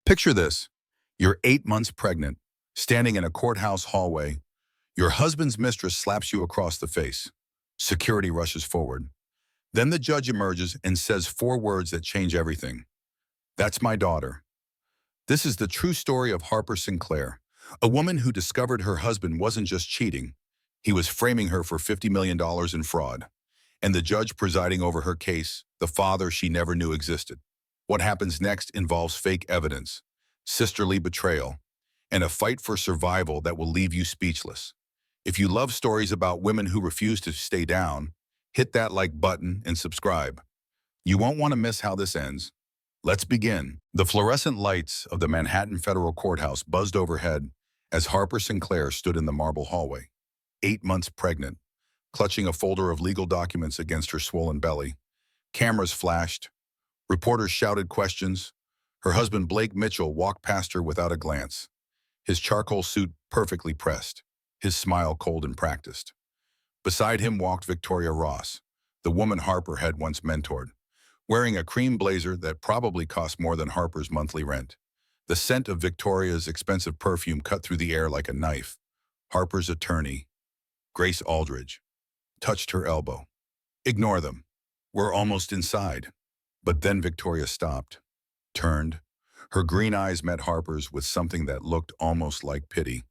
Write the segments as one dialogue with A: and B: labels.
A: Picture this. You're 8 months pregnant, standing in a courthouse hallway. Your husband's mistress slaps you across the face. Security rushes forward. Then the judge emerges and says four words that change everything. That's my daughter. This is the true story of Harper Sinclair, a woman who discovered her husband wasn't just cheating. He was framing her for $50 million in fraud. And the judge presiding over her case, the father she never knew existed. What happens next involves fake evidence, sisterly betrayal, and a fight for survival that will leave you speechless. If you love stories about women who refuse to stay down, hit that like button and subscribe. You won't want to miss how this ends. Let's begin. The fluorescent lights of the Manhattan Federal Courthouse buzzed overhead as Harper Sinclair stood in the marble hallway, 8 months pregnant, clutching a folder of legal documents against her swollen belly. Cameras flashed. Reporters shouted questions. Her husband Blake Mitchell walked past her without a glance, his charcoal suit perfectly pressed, his smile cold and practiced. Beside him walked Victoria Ross, the woman Harper had once mentored, wearing a cream blazer that probably cost more than Harper's monthly rent. The scent of Victoria's expensive perfume cut through the air like a knife. Harper's attorney, Grace Aldridge, touched her elbow. Ignore them. We're almost inside. But then Victoria stopped, turned. Her green eyes met Harper's with something that looked almost like pity.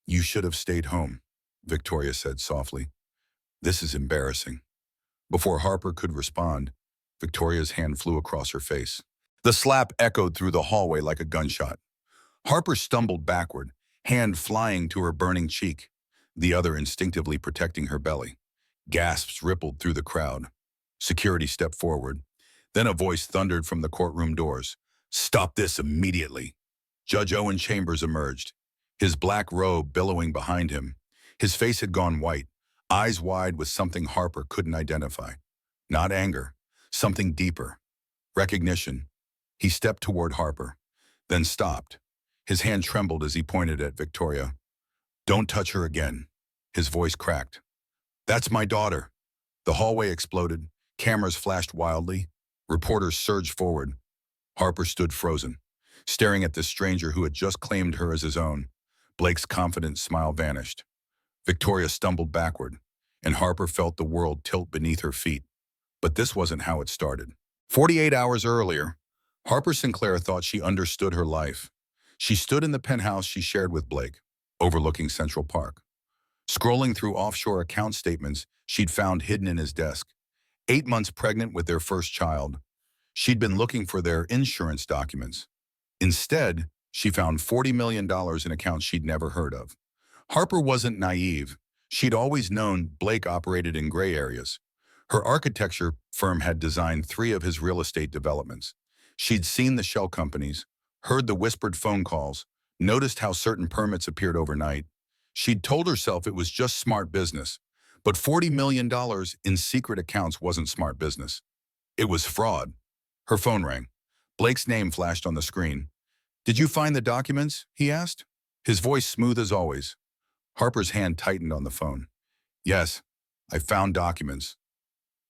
A: You should have stayed home, Victoria said softly. This is embarrassing. Before Harper could respond, Victoria's hand flew across her face. The slap echoed through the hallway like a gunshot. Harper stumbled backward, hand flying to her burning cheek, the other instinctively protecting her belly. Gasps rippled through the crowd. Security stepped forward. Then a voice thundered from the courtroom doors. Stop this immediately. Judge Owen Chambers emerged, his black robe billowing behind him. His face had gone white, eyes wide with something Harper couldn't identify. Not anger, something deeper. Recognition. He stepped toward Harper, then stopped. His hand trembled as he pointed at Victoria. Don't touch her again. His voice cracked. That's my daughter. The hallway exploded. Cameras flashed wildly. Reporters surged forward. Harper stood frozen, staring at this stranger who had just claimed her as his own. Blake's confident smile vanished. Victoria stumbled backward, and Harper felt the world tilt beneath her feet. But this wasn't how it started. 48 hours earlier, Harper Sinclair thought she understood her life. She stood in the penthouse she shared with Blake, overlooking Central Park. Scrolling through offshore account statements she'd found hidden in his desk. 8 months pregnant with their first child. She'd been looking for their insurance documents. Instead, she found $40 million in accounts she'd never heard of. Harper wasn't naive. She'd always known Blake operated in gray areas. Her architecture firm had designed 3 of his real estate developments. She'd seen the shell companies, heard the whispered phone calls, noticed how certain permits appeared overnight. She'd told herself it was just smart business. But $40 million in secret accounts wasn't smart business. It was fraud. Her phone rang. Blake's name flashed on the screen. Did you find the documents? He asked, his voice smooth as always. Harper's hand tightened on the phone. Yes, I found documents.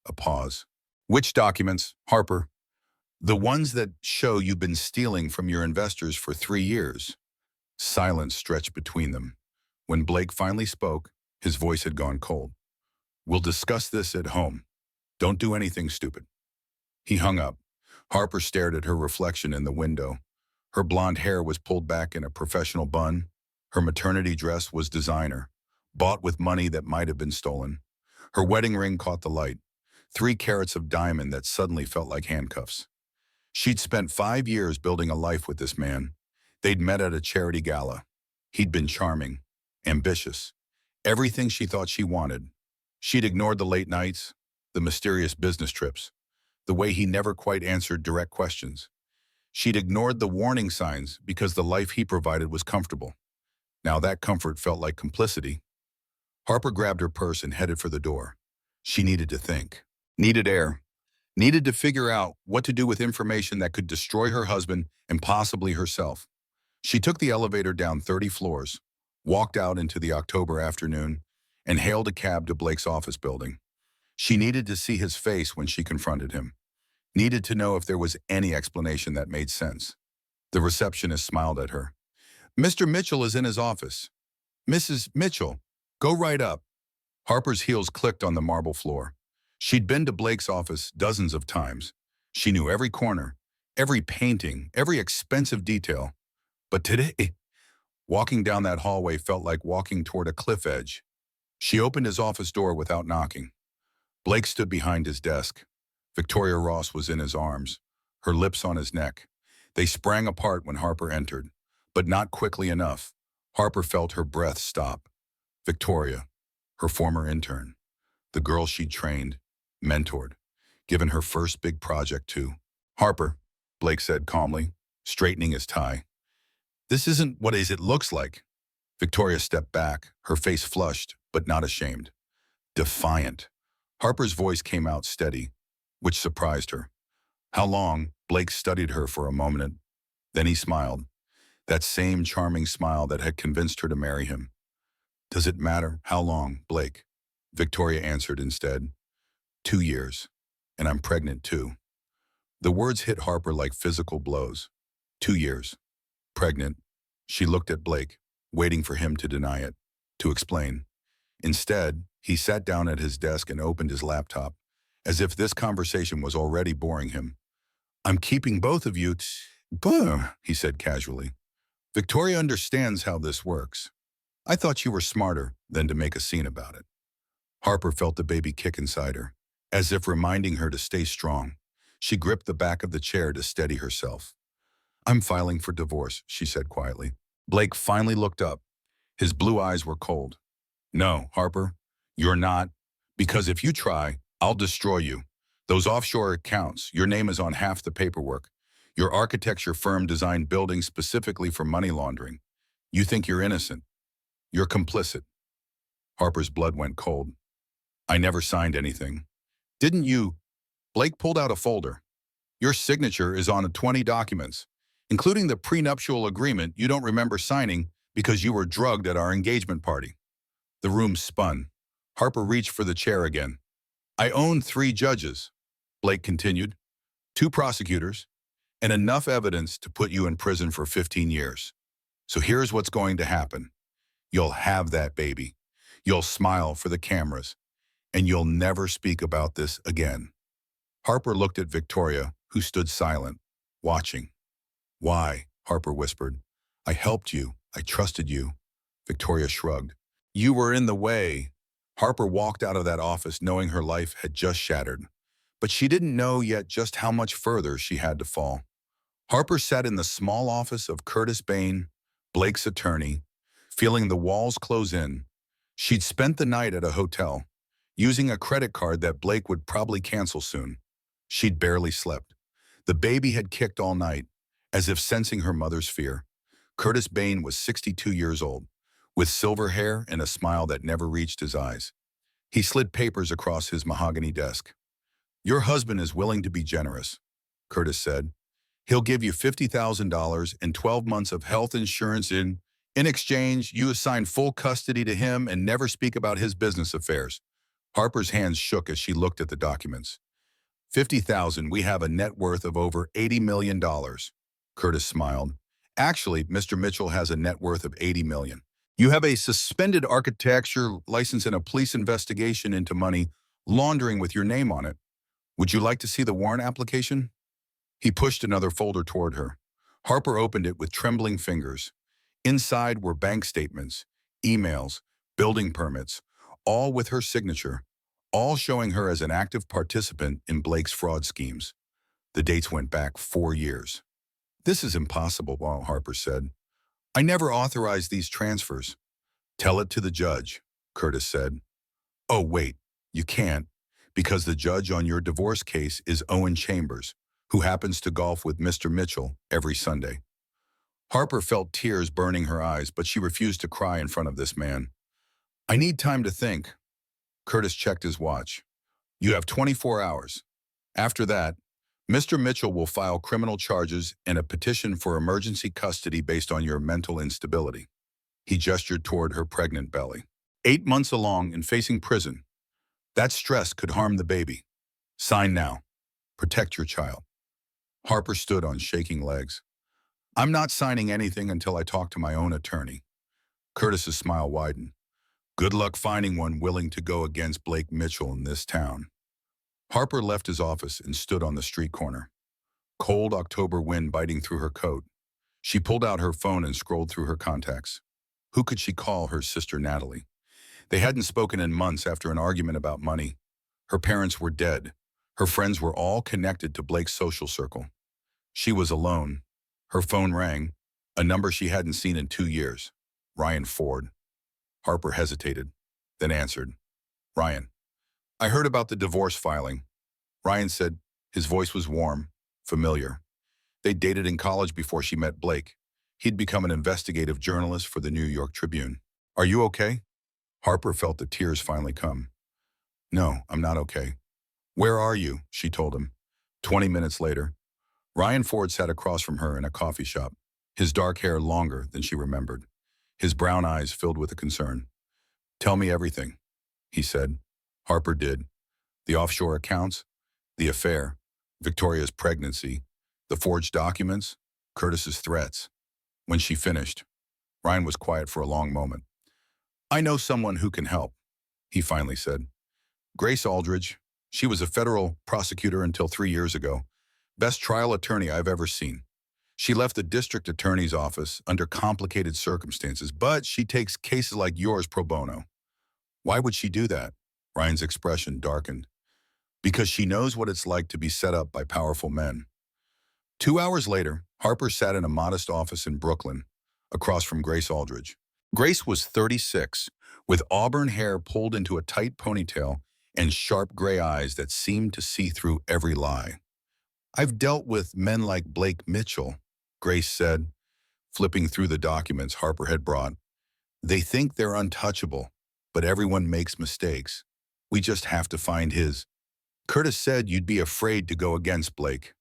A: A pause. Which documents, Harper? The ones that show you've been stealing from your investors for 3 years. Silence stretched between them. When Blake finally spoke, his voice had gone cold. We'll discuss this at home. Don't do anything stupid. He hung up. Harper stared at her reflection in the window. Her blonde hair was pulled back in a professional bun. Her maternity dress was designer, bought with money that might have been stolen. Her wedding ring caught the light, 3 carats of diamond that suddenly felt like handcuffs. She'd spent 5 years building a life with this man. They'd met at a charity gala. He'd been charming, ambitious, everything she thought she wanted. She'd ignored the late nights, the mysterious business trips, the way he never quite answered direct questions. She'd ignored the warning signs because the life he provided was comfortable. Now that comfort felt like complicity. Harper grabbed her purse and headed for the door. She needed to think, needed air, needed to figure out what to do with information that could destroy her husband and possibly herself. She took the elevator down 30 floors, walked out into the October afternoon, and hailed a cab to Blake's office building. She needed to see his face when she confronted him, needed to know if there was any explanation that made sense. The receptionist smiled at her. Mr. Mitchell is in his office. Mrs. Mitchell, go right up. Harper's heels clicked on the marble floor. She'd been to Blake's office dozens of times. She knew every corner, every painting, every expensive detail. But today, walking down that hallway felt like walking toward a cliff edge. She opened his office door without knocking. Blake stood behind his desk. Victoria Ross was in his arms, her lips on his neck. They sprang apart when Harper entered, but not quickly enough. Harper felt her breath stop. Victoria, her former intern, the girl she'd trained, mentored, given her first big project to. Harper, Blake said calmly, straightening his tie. This isn't what it looks like. Victoria stepped back, her face flushed, but not ashamed. Defiant. Harper's voice came out steady, which surprised her. How long? Blake studied her for a moment. Then he smiled. That same charming smile that had convinced her to marry him. Does it matter how long, Blake? Victoria answered instead. 2 years. And I'm pregnant too. The words hit Harper like physical blows. 2 years. Pregnant. She looked at Blake, waiting for him to deny it, to explain. Instead, he sat down at his desk and opened his laptop, as if this conversation was already boring him. I'm keeping both of you he said casually. Victoria understands how this works. I thought you were smarter than to make a scene about it. Harper felt the baby kick inside her, as if reminding her to stay strong. She gripped the back of the chair to steady herself. I'm filing for divorce, she said quietly. Blake finally looked up. His blue eyes were cold. No, Harper, you're not. Because if you try, I'll destroy you. Those offshore accounts, your name is on half the paperwork. Your architecture firm designed buildings specifically for money laundering. You think you're innocent. You're complicit. Harper's blood went cold. I never signed anything. Didn't you? Blake pulled out a folder. Your signature is on 20 documents, including the prenuptial agreement you don't remember signing because you were drugged at our engagement party. The room spun. Harper reached for the chair again. I own 3 judges, Blake continued, 2 prosecutors, and enough evidence to put you in prison for 15 years. So here's what's going to happen. You'll have that baby. You'll smile for the cameras, and you'll never speak about this again. Harper looked at Victoria, who stood silent, watching. Why? Harper whispered. I helped you. I trusted you. Victoria shrugged. You were in the way. Harper walked out of that office knowing her life had just shattered, but she didn't know yet just how much further she had to fall. Harper sat in the small office of Curtis Bain, Blake's attorney, feeling the walls close in. She'd spent the night at a hotel, using a credit card that Blake would probably cancel soon. She'd barely slept. The baby had kicked all night, as if sensing her mother's fear. Curtis Bain was 62 years old, with silver hair and a smile that never reached his eyes. He slid papers across his mahogany desk. Your husband is willing to be generous, Curtis said. He'll give you $50,000 and 12 months of health insurance in exchange, you assign full custody to him and never speak about his business affairs. Harper's hands shook as she looked at the documents. $50,000, we have a net worth of over $80 million. Curtis smiled. Actually, Mr. Mitchell has a net worth of $80 million. You have a suspended architecture license and a police investigation into money laundering with your name on it. Would you like to see the warrant application? He pushed another folder toward her. Harper opened it with trembling fingers. Inside were bank statements, emails, building permits, all with her signature, all showing her as an active participant in Blake's fraud schemes. The dates went back 4 years. This is impossible, Harper said. I never authorized these transfers. Tell it to the judge, Curtis said. Oh, wait, you can't, because the judge on your divorce case is Owen Chambers, who happens to golf with Mr. Mitchell every Sunday. Harper felt tears burning her eyes, but she refused to cry in front of this man. I need time to think. Curtis checked his watch. You have 24 hours. After that, Mr. Mitchell will file criminal charges and a petition for emergency custody based on your mental instability. He gestured toward her pregnant belly. 8 months along and facing prison. That stress could harm the baby. Sign now. Protect your child. Harper stood on shaking legs. I'm not signing anything until I talk to my own attorney. Curtis's smile widened. Good luck finding one willing to go against Blake Mitchell in this town. Harper left his office and stood on the street corner. Cold October wind biting through her coat. She pulled out her phone and scrolled through her contacts. Who could she call? Her sister Natalie. They hadn't spoken in months after an argument about money. Her parents were dead. Her friends were all connected to Blake's social circle. She was alone. Her phone rang, a number she hadn't seen in 2 years. Ryan Ford. Harper hesitated, then answered. Ryan. I heard about the divorce filing. Ryan said. His voice was warm, familiar. They dated in college before she met Blake. He'd become an investigative journalist for the New York Tribune. Are you okay? Harper felt the tears finally come. No, I'm not okay. Where are you? She told him. 20 minutes later, Ryan Ford sat across from her in a coffee shop, his dark hair longer than she remembered, his brown eyes filled with a concern. Tell me everything, he said. Harper did. The offshore accounts, the affair, Victoria's pregnancy, the forged documents, Curtis's threats. When she finished, Ryan was quiet for a long moment. I know someone who can help, he finally said. Grace Aldridge. She was a federal prosecutor until 3 years ago. Best trial attorney I've ever seen. She left the district attorney's office under complicated circumstances, but she takes cases like yours pro bono. Why would she do that? Ryan's expression darkened. Because she knows what it's like to be set up by powerful men. 2 hours later, Harper sat in a modest office in Brooklyn, across from Grace Aldridge. Grace was 36, with auburn hair pulled into a tight ponytail and sharp gray eyes that seemed to see through every lie. I've dealt with men like Blake Mitchell, Grace said, flipping through the documents Harper had brought. They think they're untouchable, but everyone makes mistakes. We just have to find his. Curtis said you'd be afraid to go against Blake.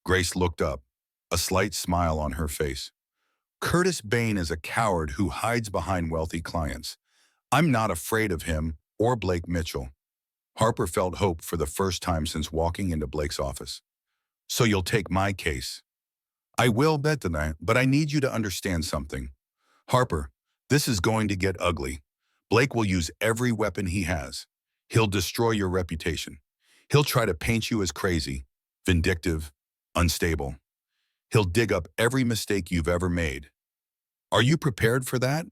A: Grace looked up, a slight smile on her face. Curtis Bain is a coward who hides behind wealthy clients. I'm not afraid of him or Blake Mitchell. Harper felt hope for the first time since walking into Blake's office. So you'll take my case. I will bet that, but I need you to understand something. Harper, this is going to get ugly. Blake will use every weapon he has. He'll destroy your reputation. He'll try to paint you as crazy, vindictive, unstable. He'll dig up every mistake you've ever made. Are you prepared for that?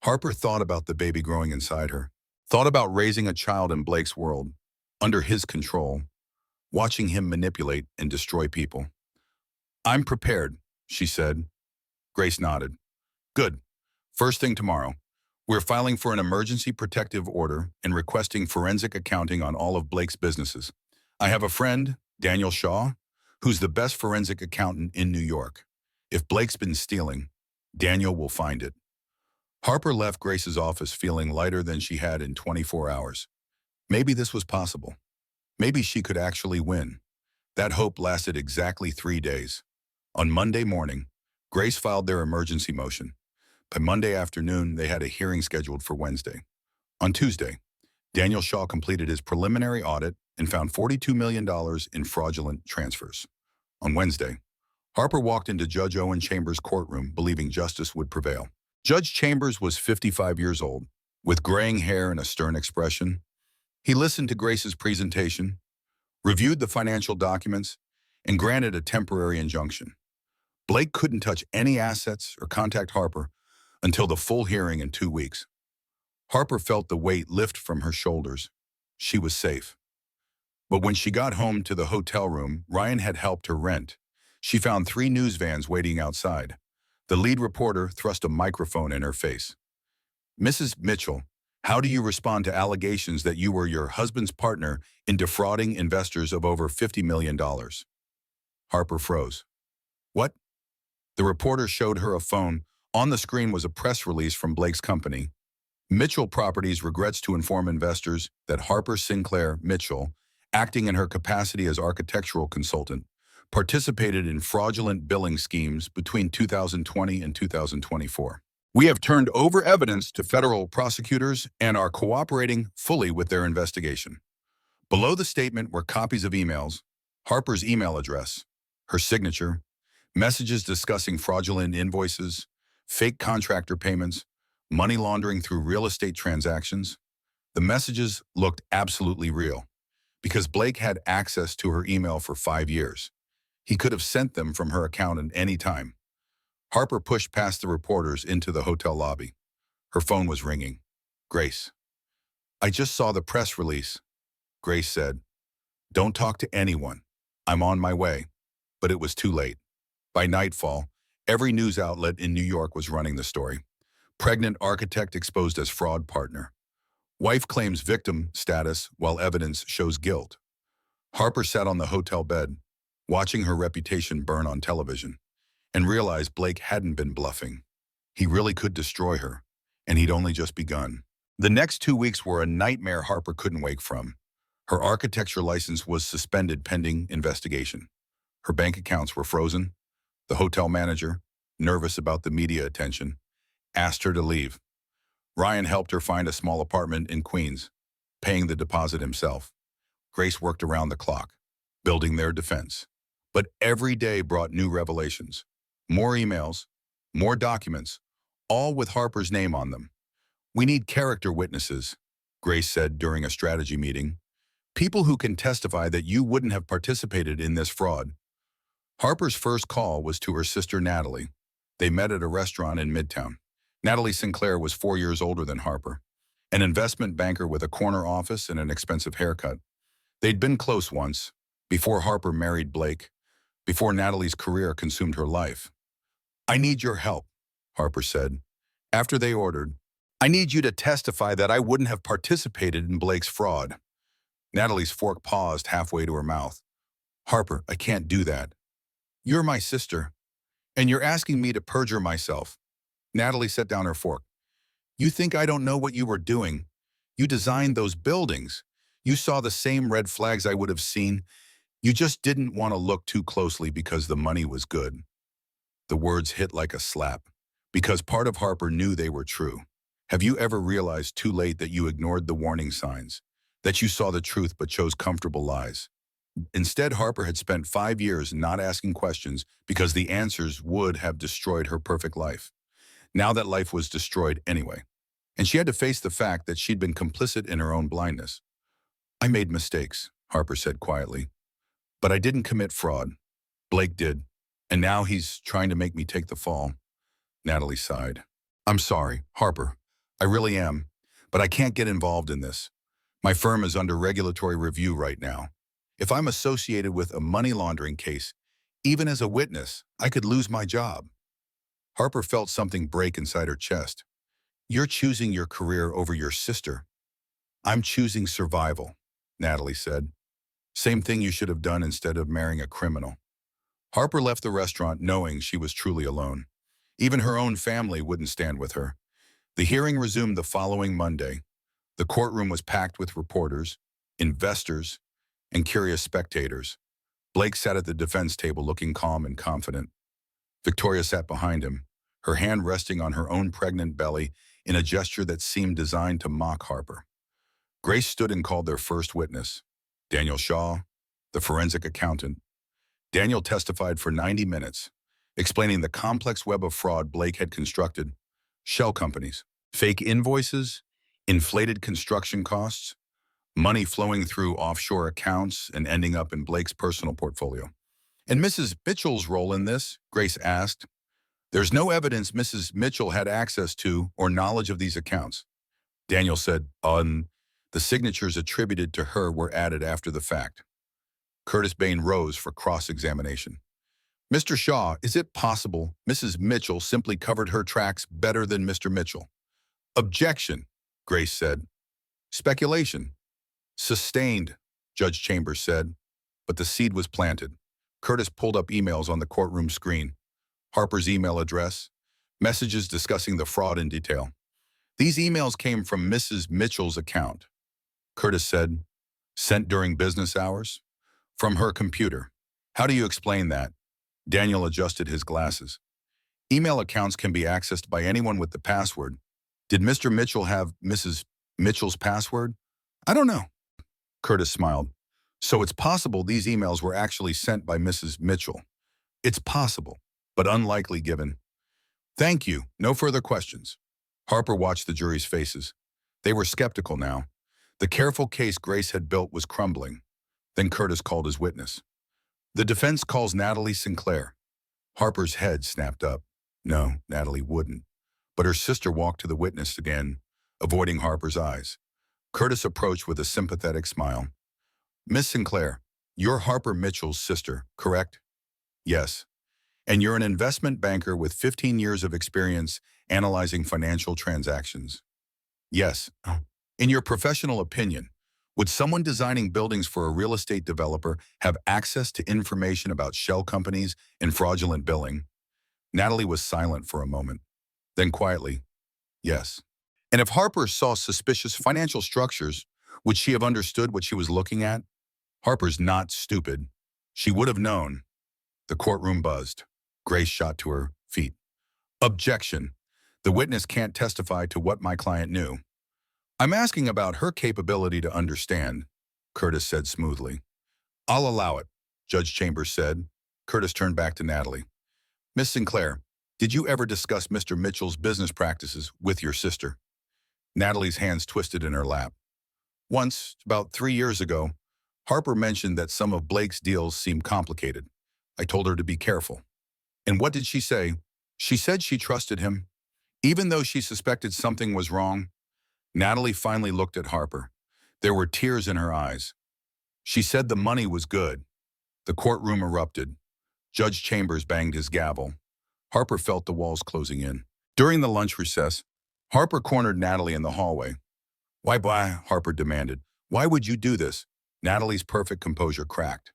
A: Harper thought about the baby growing inside her, thought about raising a child in Blake's world, under his control, watching him manipulate and destroy people. I'm prepared, she said. Grace nodded. Good. First thing tomorrow. We're filing for an emergency protective order and requesting forensic accounting on all of Blake's businesses. I have a friend, Daniel Shaw, who's the best forensic accountant in New York. If Blake's been stealing, Daniel will find it. Harper left Grace's office feeling lighter than she had in 24 hours. Maybe this was possible. Maybe she could actually win. That hope lasted exactly 3 days. On Monday morning, Grace filed their emergency motion. By Monday afternoon, they had a hearing scheduled for Wednesday. On Tuesday, Daniel Shaw completed his preliminary audit and found $42 million in fraudulent transfers. On Wednesday, Harper walked into Judge Owen Chambers' courtroom believing justice would prevail. Judge Chambers was 55 years old, with graying hair and a stern expression. He listened to Grace's presentation, reviewed the financial documents, and granted a temporary injunction. Blake couldn't touch any assets or contact Harper until the full hearing in 2 weeks. Harper felt the weight lift from her shoulders. She was safe. But when she got home to the hotel room Ryan had helped her rent, she found 3 news vans waiting outside. The lead reporter thrust a microphone in her face. Mrs. Mitchell, how do you respond to allegations that you were your husband's partner in defrauding investors of over $50 million? Harper froze. What? The reporter showed her a phone. On the screen was a press release from Blake's company. Mitchell Properties regrets to inform investors that Harper Sinclair Mitchell, acting in her capacity as architectural consultant, participated in fraudulent billing schemes between 2020 and 2024. We have turned over evidence to federal prosecutors and are cooperating fully with their investigation. Below the statement were copies of emails, Harper's email address, her signature, Messages discussing fraudulent invoices, fake contractor payments, money laundering through real estate transactions. The messages looked absolutely real because Blake had access to her email for 5 years. He could have sent them from her account at any time. Harper pushed past the reporters into the hotel lobby. Her phone was ringing. Grace. I just saw the press release, Grace said. Don't talk to anyone. I'm on my way. But it was too late. By nightfall, every news outlet in New York was running the story. Pregnant architect exposed as fraud partner. Wife claims victim status while evidence shows guilt. Harper sat on the hotel bed, watching her reputation burn on television, and realized Blake hadn't been bluffing. He really could destroy her, and he'd only just begun. The next 2 weeks were a nightmare Harper couldn't wake from. Her architecture license was suspended pending investigation. Her bank accounts were frozen. The hotel manager, nervous about the media attention, asked her to leave. Ryan helped her find a small apartment in Queens, paying the deposit himself. Grace worked around the clock, building their defense. But every day brought new revelations. More emails, more documents, all with Harper's name on them. We need character witnesses, Grace said during a strategy meeting. People who can testify that you wouldn't have participated in this fraud. Harper's first call was to her sister Natalie. They met at a restaurant in Midtown. Natalie Sinclair was 4 years older than Harper, an investment banker with a corner office and an expensive haircut. They'd been close once, before Harper married Blake, before Natalie's career consumed her life. I need your help, Harper said. After they ordered, I need you to testify that I wouldn't have participated in Blake's fraud. Natalie's fork paused halfway to her mouth. Harper, I can't do that. You're my sister, and you're asking me to perjure myself. Natalie set down her fork. You think I don't know what you were doing? You designed those buildings. You saw the same red flags I would have seen. You just didn't want to look too closely because the money was good. The words hit like a slap, because part of Harper knew they were true. Have you ever realized too late that you ignored the warning signs, that you saw the truth but chose comfortable lies? Instead, Harper had spent 5 years not asking questions because the answers would have destroyed her perfect life. Now that life was destroyed anyway, and she had to face the fact that she'd been complicit in her own blindness. I made mistakes, Harper said quietly, but I didn't commit fraud. Blake did, and now he's trying to make me take the fall. Natalie sighed. I'm sorry, Harper. I really am, but I can't get involved in this. My firm is under regulatory review right now. If I'm associated with a money laundering case, even as a witness, I could lose my job. Harper felt something break inside her chest. You're choosing your career over your sister. I'm choosing survival, Natalie said. Same thing you should have done instead of marrying a criminal. Harper left the restaurant knowing she was truly alone. Even her own family wouldn't stand with her. The hearing resumed the following Monday. The courtroom was packed with reporters, investors, and curious spectators. Blake sat at the defense table looking calm and confident. Victoria sat behind him, her hand resting on her own pregnant belly in a gesture that seemed designed to mock Harper. Grace stood and called their first witness, Daniel Shaw, the forensic accountant. Daniel testified for 90 minutes, explaining the complex web of fraud Blake had constructed: shell companies, fake invoices, inflated construction costs, money flowing through offshore accounts and ending up in Blake's personal portfolio. And Mrs. Mitchell's role in this, Grace asked. There's no evidence Mrs. Mitchell had access to or knowledge of these accounts. Daniel said, the signatures attributed to her were added after the fact. Curtis Bain rose for cross-examination. Mr. Shaw, is it possible Mrs. Mitchell simply covered her tracks better than Mr. Mitchell? Objection, Grace said. Speculation. Sustained, Judge Chambers said, but the seed was planted. Curtis pulled up emails on the courtroom screen. Harper's email address, messages discussing the fraud in detail. These emails came from Mrs. Mitchell's account. Curtis said, sent during business hours? From her computer. How do you explain that? Daniel adjusted his glasses. Email accounts can be accessed by anyone with the password. Did Mr. Mitchell have Mrs. Mitchell's password? I don't know. Curtis smiled. So it's possible these emails were actually sent by Mrs. Mitchell. It's possible. but unlikely given. Thank you. No further questions. Harper watched the jury's faces. They were skeptical now. The careful case Grace had built was crumbling. Then Curtis called his witness. The defense calls Natalie Sinclair. Harper's head snapped up. No, Natalie wouldn't. But her sister walked to the witness again, avoiding Harper's eyes. Curtis approached with a sympathetic smile. Miss Sinclair, you're Harper Mitchell's sister, correct? Yes. And you're an investment banker with 15 years of experience analyzing financial transactions. Yes. In your professional opinion, would someone designing buildings for a real estate developer have access to information about shell companies and fraudulent billing? Natalie was silent for a moment. Then quietly, yes. And if Harper saw suspicious financial structures, would she have understood what she was looking at? Harper's not stupid. She would have known. The courtroom buzzed. Grace shot to her feet. Objection. The witness can't testify to what my client knew. I'm asking about her capability to understand, Curtis said smoothly. I'll allow it, Judge Chambers said. Curtis turned back to Natalie. Miss Sinclair, did you ever discuss Mr. Mitchell's business practices with your sister? Natalie's hands twisted in her lap. Once, about 3 years ago, Harper mentioned that some of Blake's deals seemed complicated. I told her to be careful. And what did she say? She said she trusted him, even though she suspected something was wrong. Natalie finally looked at Harper. There were tears in her eyes. She said the money was good. The courtroom erupted. Judge Chambers banged his gavel. Harper felt the walls closing in. During the lunch recess, Harper cornered Natalie in the hallway. Why, Harper demanded. Why would you do this? Natalie's perfect composure cracked.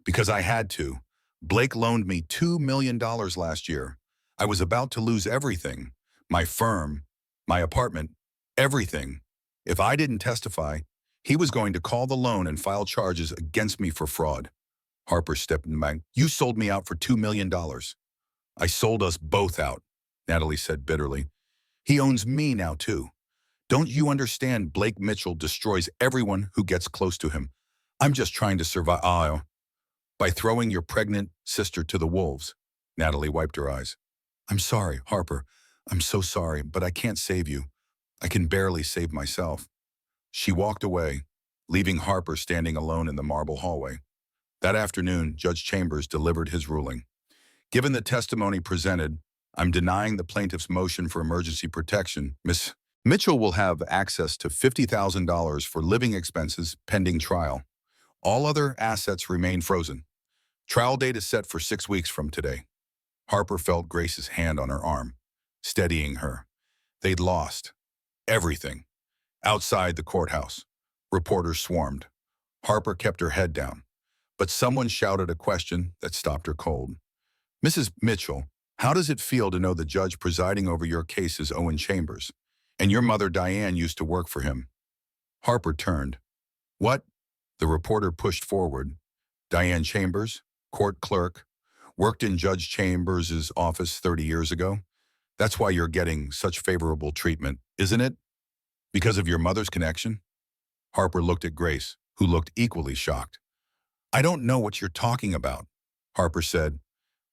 A: Because I had to. Blake loaned me $2 million last year. I was about to lose everything. My firm, my apartment, everything. If I didn't testify, he was going to call the loan and file charges against me for fraud. Harper stepped in the bank. You sold me out for $2 million. I sold us both out, Natalie said bitterly. He owns me now too. Don't you understand Blake Mitchell destroys everyone who gets close to him? I'm just trying to survive. By throwing your pregnant sister to the wolves. Natalie wiped her eyes. I'm sorry, Harper. I'm so sorry, but I can't save you. I can barely save myself. She walked away, leaving Harper standing alone in the marble hallway. That afternoon, Judge Chambers delivered his ruling. Given the testimony presented, I'm denying the plaintiff's motion for emergency protection. Miss Mitchell will have access to $50,000 for living expenses pending trial. All other assets remain frozen. Trial date is set for 6 weeks from today. Harper felt Grace's hand on her arm, steadying her. They'd lost everything. Outside the courthouse, reporters swarmed. Harper kept her head down, but someone shouted a question that stopped her cold. Mrs. Mitchell, how does it feel to know the judge presiding over your case is Owen Chambers, and your mother Diane used to work for him? Harper turned. What? The reporter pushed forward. Diane Chambers, court clerk, worked in Judge Chambers' office 30 years ago. That's why you're getting such favorable treatment, isn't it? Because of your mother's connection? Harper looked at Grace, who looked equally shocked. I don't know what you're talking about, Harper said.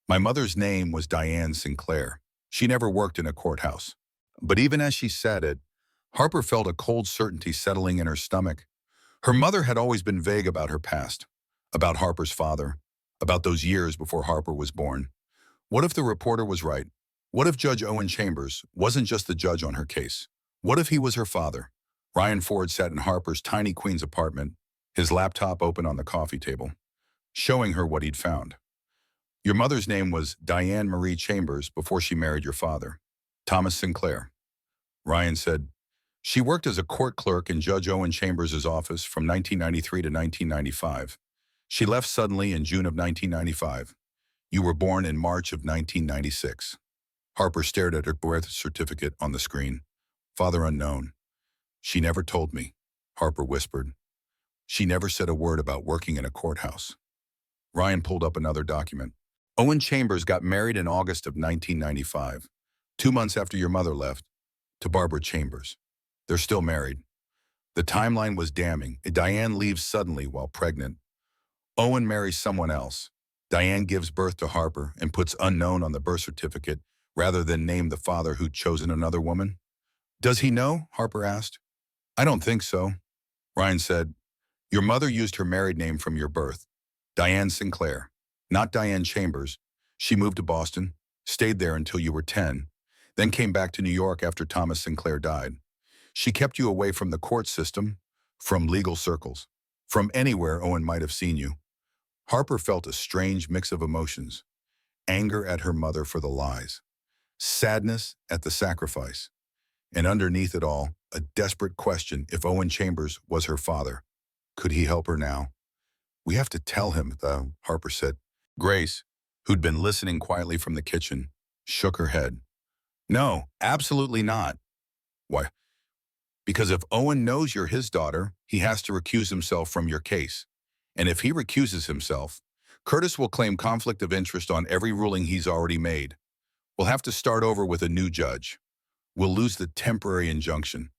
A: My mother's name was Diane Sinclair. She never worked in a courthouse. But even as she said it, Harper felt a cold certainty settling in her stomach. Her mother had always been vague about her past, about Harper's father, about those years before Harper was born. What if the reporter was right? What if Judge Owen Chambers wasn't just the judge on her case? What if he was her father? Ryan Ford sat in Harper's tiny Queens apartment, his laptop open on the coffee table, showing her what he'd found. Your mother's name was Diane Marie Chambers before she married your father, Thomas Sinclair. Ryan said, she worked as a court clerk in Judge Owen Chambers' office from 1993 to 1995. She left suddenly in June of 1995. You were born in March of 1996. Harper stared at her birth certificate on the screen. Father unknown. She never told me, Harper whispered. She never said a word about working in a courthouse. Ryan pulled up another document. Owen Chambers got married in August of 1995, 2 months after your mother left, to Barbara Chambers. They're still married. The timeline was damning. Diane leaves suddenly while pregnant. Owen marries someone else. Diane gives birth to Harper and puts unknown on the birth certificate rather than name the father who'd chosen another woman. Does he know? Harper asked. I don't think so. Ryan said, your mother used her married name from your birth, Diane Sinclair, not Diane Chambers. She moved to Boston, stayed there until you were 10, then came back to New York after Thomas Sinclair died. She kept you away from the court system, from legal circles, from anywhere Owen might have seen you. Harper felt a strange mix of emotions, anger at her mother for the lies, sadness at the sacrifice, and underneath it all, a desperate question if Owen Chambers was her father. Could he help her now? We have to tell him, though, Harper said. Grace, who'd been listening quietly from the kitchen, shook her head. No, absolutely not. Why? Because if Owen knows you're his daughter, he has to recuse himself from your case. And if he recuses himself, Curtis will claim conflict of interest on every ruling he's already made. We'll have to start over with a new judge. We'll lose the temporary injunction.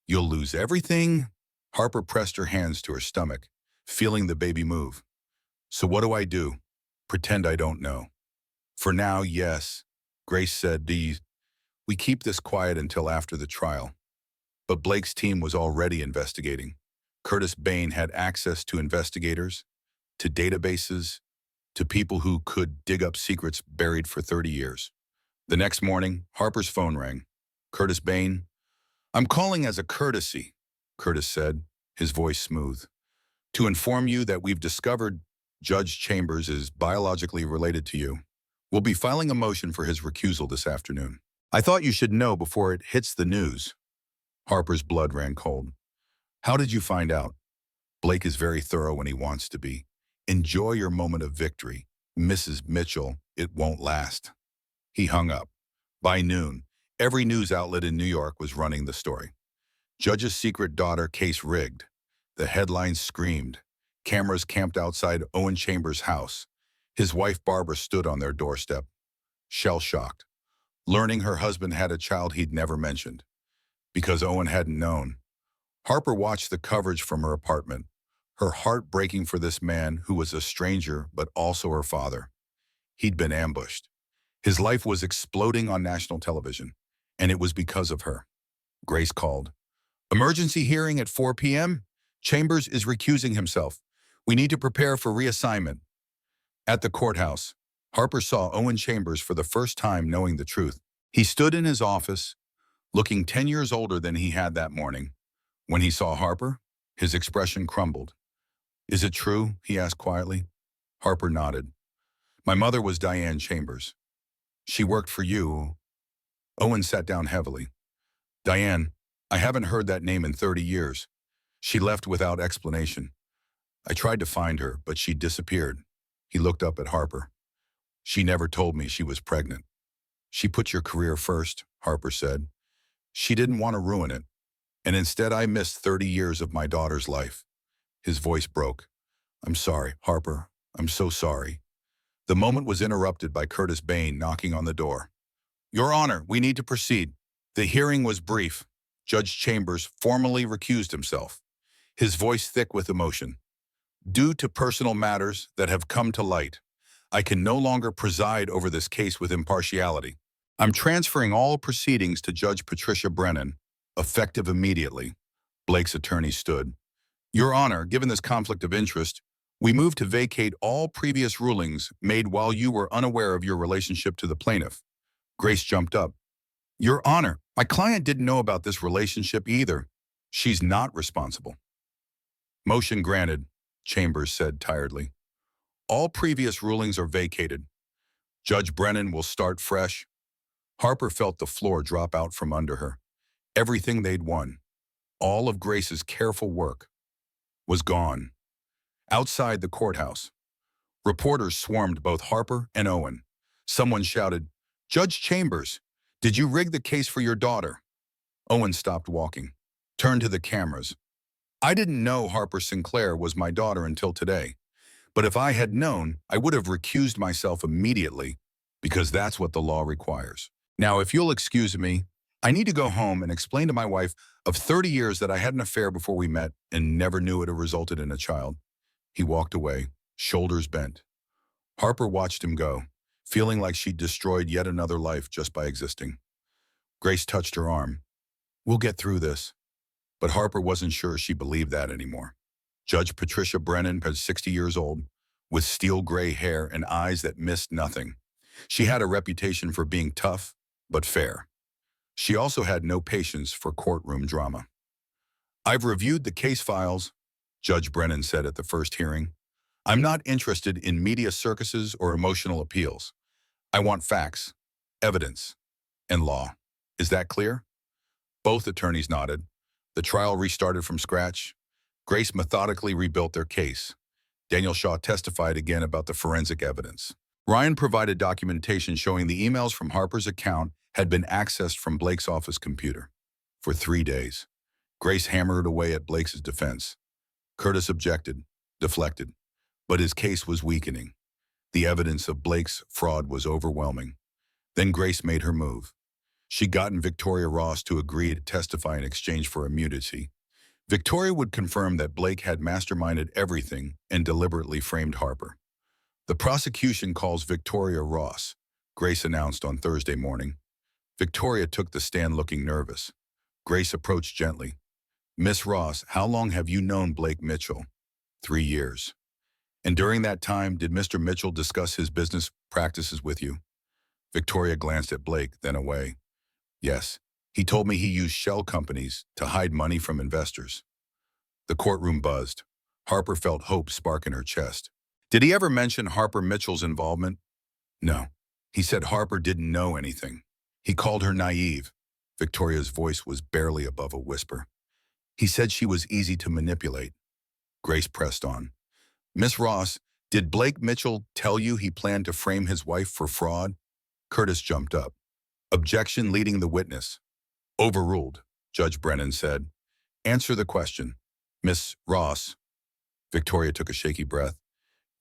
A: You'll lose everything. Harper pressed her hands to her stomach, feeling the baby move. So what do I do? Pretend I don't know. For now, yes. Grace said, we keep this quiet until after the trial. But Blake's team was already investigating. Curtis Bain had access to investigators, to databases, to people who could dig up secrets buried for 30 years. The next morning, Harper's phone rang. Curtis Bain, I'm calling as a courtesy, Curtis said, his voice smooth, to inform you that we've discovered Judge Chambers is biologically related to you. We'll be filing a motion for his recusal this afternoon. I thought you should know before it hits the news. Harper's blood ran cold. How did you find out? Blake is very thorough when he wants to be. Enjoy your moment of victory. Mrs. Mitchell, it won't last. He hung up. By noon, every news outlet in New York was running the story. Judge's secret daughter case rigged. The headlines screamed. Cameras camped outside Owen Chambers' house. His wife Barbara stood on their doorstep, shell-shocked, learning her husband had a child he'd never mentioned. Because Owen hadn't known. Harper watched the coverage from her apartment, her heart breaking for this man who was a stranger but also her father. He'd been ambushed. His life was exploding on national television, and it was because of her. Grace called. Emergency hearing at 4 p.m.? Chambers is recusing himself. We need to prepare for reassignment. At the courthouse, Harper saw Owen Chambers for the first time knowing the truth. He stood in his office, looking 10 years older than he had that morning. When he saw Harper, his expression crumbled. Is it true? He asked quietly. Harper nodded. My mother was Diane Chambers. She worked for you. Owen sat down heavily. Diane, I haven't heard that name in 30 years. She left without explanation. I tried to find her, but she disappeared. He looked up at Harper. She never told me she was pregnant. She put your career first, Harper said. She didn't want to ruin it. And instead I missed 30 years of my daughter's life. His voice broke. I'm sorry, Harper. I'm so sorry. The moment was interrupted by Curtis Bain knocking on the door. Your Honor, we need to proceed. The hearing was brief. Judge Chambers formally recused himself, his voice thick with emotion. Due to personal matters that have come to light, I can no longer preside over this case with impartiality. I'm transferring all proceedings to Judge Patricia Brennan, effective immediately. Blake's attorney stood. Your Honor, given this conflict of interest, we move to vacate all previous rulings made while you were unaware of your relationship to the plaintiff. Grace jumped up. Your Honor, my client didn't know about this relationship either. She's not responsible. Motion granted, Chambers said tiredly. All previous rulings are vacated. Judge Brennan will start fresh. Harper felt the floor drop out from under her. Everything they'd won, all of Grace's careful work, was gone. Outside the courthouse, reporters swarmed both Harper and Owen. Someone shouted, Judge Chambers, did you rig the case for your daughter? Owen stopped walking, turned to the cameras. I didn't know Harper Sinclair was my daughter until today. But if I had known, I would have recused myself immediately, because that's what the law requires. Now, if you'll excuse me, I need to go home and explain to my wife of 30 years that I had an affair before we met and never knew it had resulted in a child. He walked away, shoulders bent. Harper watched him go, feeling like she'd destroyed yet another life just by existing. Grace touched her arm. "We'll get through this." But Harper wasn't sure she believed that anymore. Judge Patricia Brennan was 60 years old, with steel gray hair and eyes that missed nothing. She had a reputation for being tough, but fair. She also had no patience for courtroom drama. "I've reviewed the case files," Judge Brennan said at the first hearing. "I'm not interested in media circuses or emotional appeals. I want facts, evidence, and law. Is that clear?" Both attorneys nodded. The trial restarted from scratch. Grace methodically rebuilt their case. Daniel Shaw testified again about the forensic evidence. Ryan provided documentation showing the emails from Harper's account had been accessed from Blake's office computer. For 3 days, Grace hammered away at Blake's defense. Curtis objected, deflected, but his case was weakening. The evidence of Blake's fraud was overwhelming. Then Grace made her move. She'd gotten Victoria Ross to agree to testify in exchange for immunity. Victoria would confirm that Blake had masterminded everything and deliberately framed Harper. "The prosecution calls Victoria Ross," Grace announced on Thursday morning. Victoria took the stand looking nervous. Grace approached gently. "Miss Ross, how long have you known Blake Mitchell?" 3 years. "And during that time, did Mr. Mitchell discuss his business practices with you?" Victoria glanced at Blake, then away. "Yes. He told me he used shell companies to hide money from investors." The courtroom buzzed. Harper felt hope spark in her chest. "Did he ever mention Harper Mitchell's involvement?" "No. He said Harper didn't know anything. He called her naive." Victoria's voice was barely above a whisper. "He said she was easy to manipulate." Grace pressed on. "Miss Ross, did Blake Mitchell tell you he planned to frame his wife for fraud?" Curtis jumped up. "Objection leading the witness." "Overruled," Judge Brennan said. "Answer the question. Miss Ross." Victoria took a shaky breath.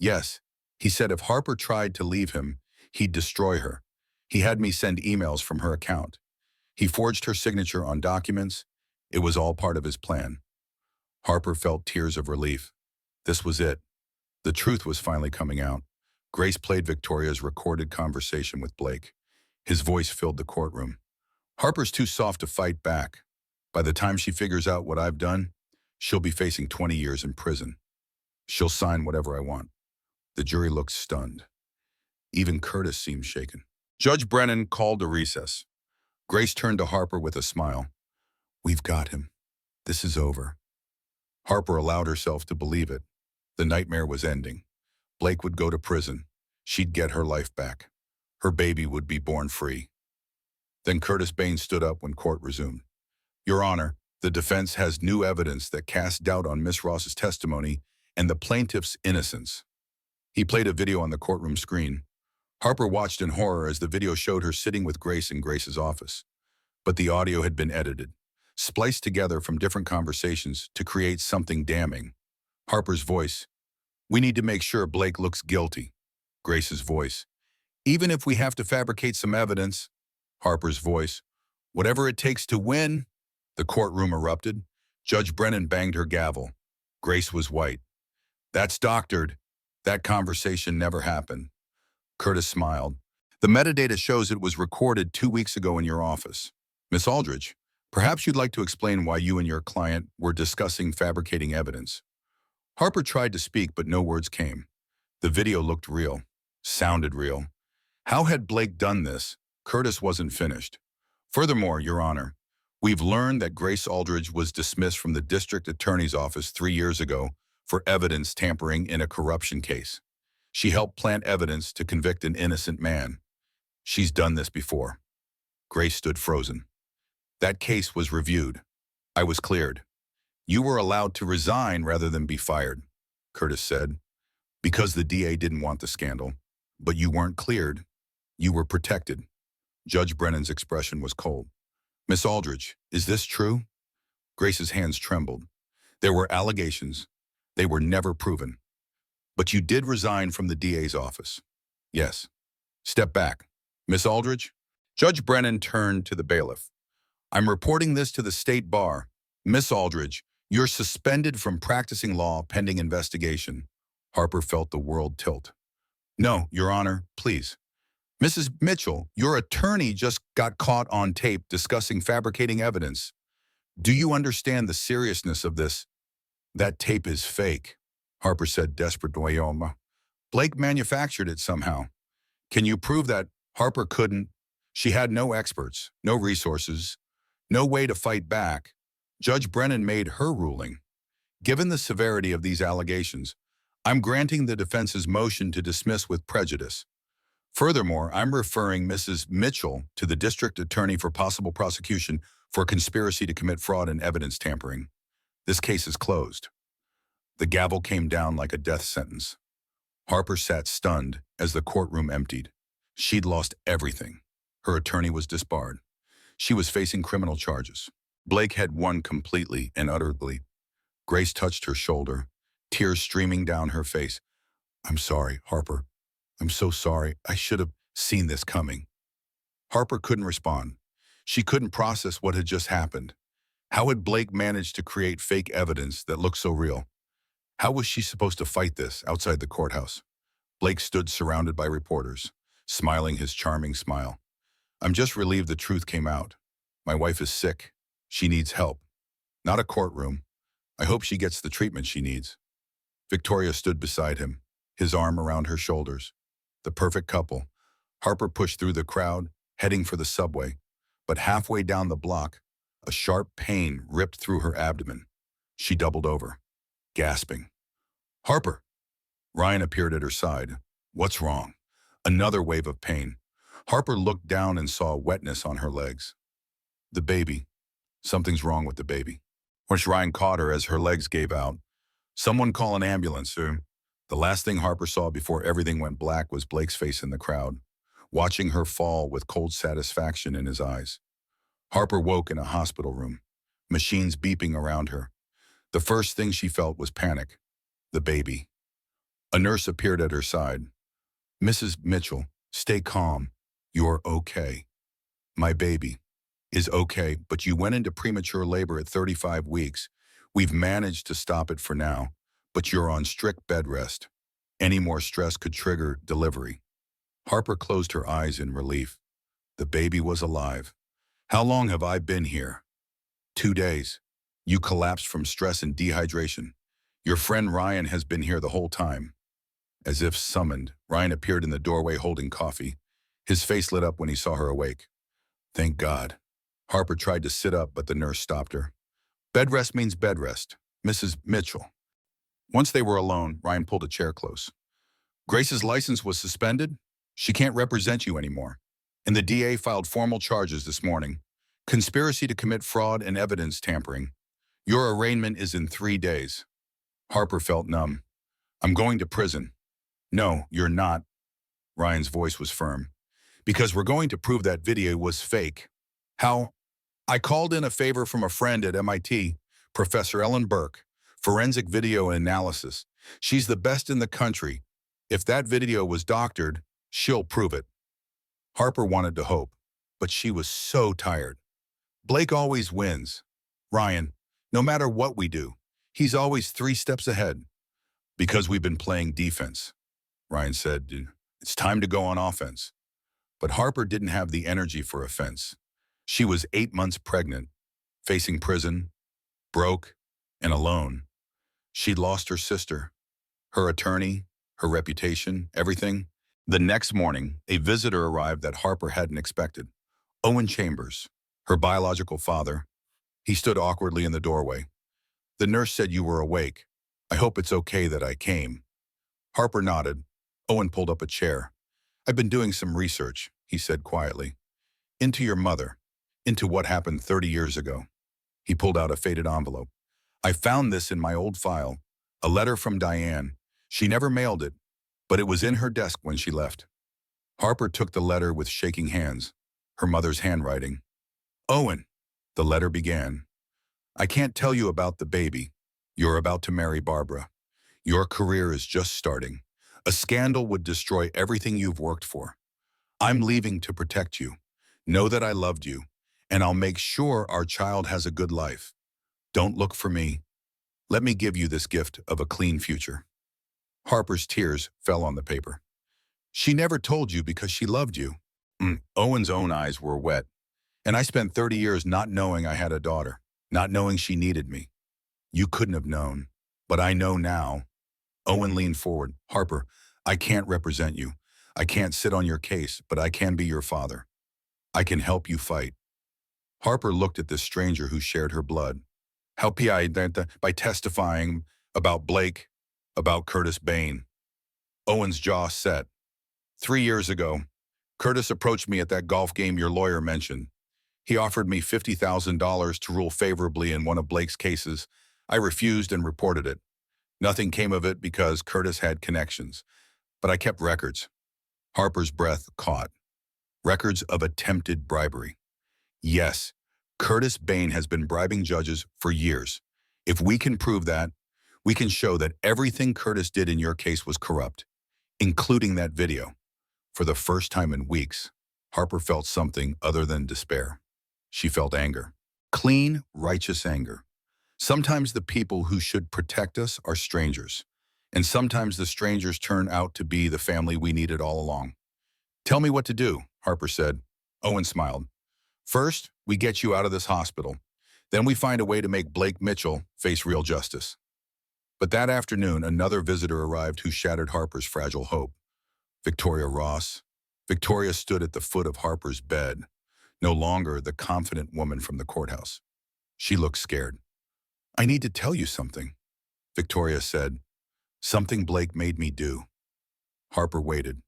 A: "Yes, he said if Harper tried to leave him, he'd destroy her. He had me send emails from her account. He forged her signature on documents. It was all part of his plan." Harper felt tears of relief. This was it. The truth was finally coming out. Grace played Victoria's recorded conversation with Blake. His voice filled the courtroom. "Harper's too soft to fight back. By the time she figures out what I've done, she'll be facing 20 years in prison. She'll sign whatever I want." The jury looked stunned. Even Curtis seemed shaken. Judge Brennan called a recess. Grace turned to Harper with a smile. "We've got him. This is over." Harper allowed herself to believe it. The nightmare was ending. Blake would go to prison. She'd get her life back. Her baby would be born free. Then Curtis Bain stood up when court resumed. "Your Honor, the defense has new evidence that casts doubt on Miss Ross's testimony and the plaintiff's innocence." He played a video on the courtroom screen. Harper watched in horror as the video showed her sitting with Grace in Grace's office. But the audio had been edited, spliced together from different conversations to create something damning. Harper's voice, "We need to make sure Blake looks guilty." Grace's voice, "Even if we have to fabricate some evidence." Harper's voice, "Whatever it takes to win." The courtroom erupted. Judge Brennan banged her gavel. Grace was white. "That's doctored. That conversation never happened." Curtis smiled. "The metadata shows it was recorded 2 weeks ago in your office. Miss Aldridge, perhaps you'd like to explain why you and your client were discussing fabricating evidence." Harper tried to speak, but no words came. The video looked real, sounded real. How had Blake done this? Curtis wasn't finished. "Furthermore, Your Honor, we've learned that Grace Aldridge was dismissed from the district attorney's office 3 years ago for evidence tampering in a corruption case. She helped plant evidence to convict an innocent man. She's done this before." Grace stood frozen. "That case was reviewed. I was cleared. You were allowed to resign rather than be fired," Curtis said, "because the DA didn't want the scandal. But you weren't cleared. You were protected." Judge Brennan's expression was cold. "Miss Aldridge, is this true?" Grace's hands trembled. "There were allegations. They were never proven. But you did resign from the DA's office." "Yes." "Step back. Miss Aldridge?" Judge Brennan turned to the bailiff. "I'm reporting this to the state bar. Miss Aldridge, you're suspended from practicing law pending investigation." Harper felt the world tilt. No, Your Honor, please. Mrs. Mitchell, your attorney just got caught on tape discussing fabricating evidence. Do you understand the seriousness of this? That tape is fake, Harper said desperately. Blake manufactured it somehow. Can you prove that? Harper couldn't. She had no experts, no resources, no way to fight back. Judge Brennan made her ruling. Given the severity of these allegations, I'm granting the defense's motion to dismiss with prejudice. Furthermore, I'm referring Mrs. Mitchell to the district attorney for possible prosecution for conspiracy to commit fraud and evidence tampering. This case is closed. The gavel came down like a death sentence. Harper sat stunned as the courtroom emptied. She'd lost everything. Her attorney was disbarred. She was facing criminal charges. Blake had won completely and utterly. Grace touched her shoulder, tears streaming down her face. I'm sorry, Harper. I'm so sorry. I should have seen this coming. Harper couldn't respond. She couldn't process what had just happened. How had Blake managed to create fake evidence that looked so real? How was she supposed to fight this outside the courthouse? Blake stood surrounded by reporters, smiling his charming smile. I'm just relieved the truth came out. My wife is sick. She needs help. Not a courtroom. I hope she gets the treatment she needs. Victoria stood beside him, his arm around her shoulders. The perfect couple. Harper pushed through the crowd, heading for the subway. But halfway down the block, a sharp pain ripped through her abdomen. She doubled over, gasping. Harper! Ryan appeared at her side. What's wrong? Another wave of pain. Harper looked down and saw wetness on her legs. The baby. Something's wrong with the baby. Once Ryan caught her as her legs gave out. Someone call an ambulance, sir. The last thing Harper saw before everything went black was Blake's face in the crowd, watching her fall with cold satisfaction in his eyes. Harper woke in a hospital room, machines beeping around her. The first thing she felt was panic. The baby. A nurse appeared at her side. Mrs. Mitchell, stay calm. You're okay. My baby is okay, but you went into premature labor at 35 weeks. We've managed to stop it for now, but you're on strict bed rest. Any more stress could trigger delivery. Harper closed her eyes in relief. The baby was alive. How long have I been here? 2 days. You collapsed from stress and dehydration. Your friend Ryan has been here the whole time. As if summoned, Ryan appeared in the doorway holding coffee. His face lit up when he saw her awake. Thank God. Harper tried to sit up, but the nurse stopped her. Bed rest means bed rest, Mrs. Mitchell. Once they were alone, Ryan pulled a chair close. Grace's license was suspended. She can't represent you anymore. And the DA filed formal charges this morning. Conspiracy to commit fraud and evidence tampering. Your arraignment is in 3 days. Harper felt numb. I'm going to prison. No, you're not. Ryan's voice was firm. Because we're going to prove that video was fake. How? I called in a favor from a friend at MIT, Professor Ellen Burke, forensic video analysis. She's the best in the country. If that video was doctored, she'll prove it. Harper wanted to hope, but she was so tired. Blake always wins. Ryan, no matter what we do, he's always 3 steps ahead. Because we've been playing defense, Ryan said. It's time to go on offense. But Harper didn't have the energy for offense. She was 8 months pregnant, facing prison, broke, and alone. She'd lost her sister, her attorney, her reputation, everything. The next morning, a visitor arrived that Harper hadn't expected. Owen Chambers, her biological father. He stood awkwardly in the doorway. The nurse said you were awake. I hope it's okay that I came. Harper nodded. Owen pulled up a chair. I've been doing some research, he said quietly. Into your mother. Into what happened 30 years ago. He pulled out a faded envelope. I found this in my old file. A letter from Diane. She never mailed it, but it was in her desk when she left. Harper took the letter with shaking hands, her mother's handwriting. Owen, the letter began. I can't tell you about the baby. You're about to marry Barbara. Your career is just starting. A scandal would destroy everything you've worked for. I'm leaving to protect you. Know that I loved you, and I'll make sure our child has a good life. Don't look for me. Let me give you this gift of a clean future. Harper's tears fell on the paper. She never told you because she loved you. Owen's own eyes were wet. And I spent 30 years not knowing I had a daughter, not knowing she needed me. You couldn't have known. But I know now. Owen leaned forward. Harper, I can't represent you. I can't sit on your case, but I can be your father. I can help you fight. Harper looked at this stranger who shared her blood. Help you by testifying about Blake, about Curtis Bain. Owen's jaw set. 3 years ago, Curtis approached me at that golf game your lawyer mentioned. He offered me $50,000 to rule favorably in one of Blake's cases. I refused and reported it. Nothing came of it because Curtis had connections. But I kept records. Harper's breath caught. Records of attempted bribery. Yes, Curtis Bain has been bribing judges for years. If we can prove that, we can show that everything Curtis did in your case was corrupt, including that video. For the first time in weeks, Harper felt something other than despair. She felt anger. Clean, righteous anger. Sometimes the people who should protect us are strangers, and sometimes the strangers turn out to be the family we needed all along. Tell me what to do, Harper said. Owen smiled. First, we get you out of this hospital. Then we find a way to make Blake Mitchell face real justice. But that afternoon, another visitor arrived who shattered Harper's fragile hope. Victoria Ross. Victoria stood at the foot of Harper's bed, no longer the confident woman from the courthouse. She looked scared. I need to tell you something, Victoria said. Something Blake made me do. Harper waited.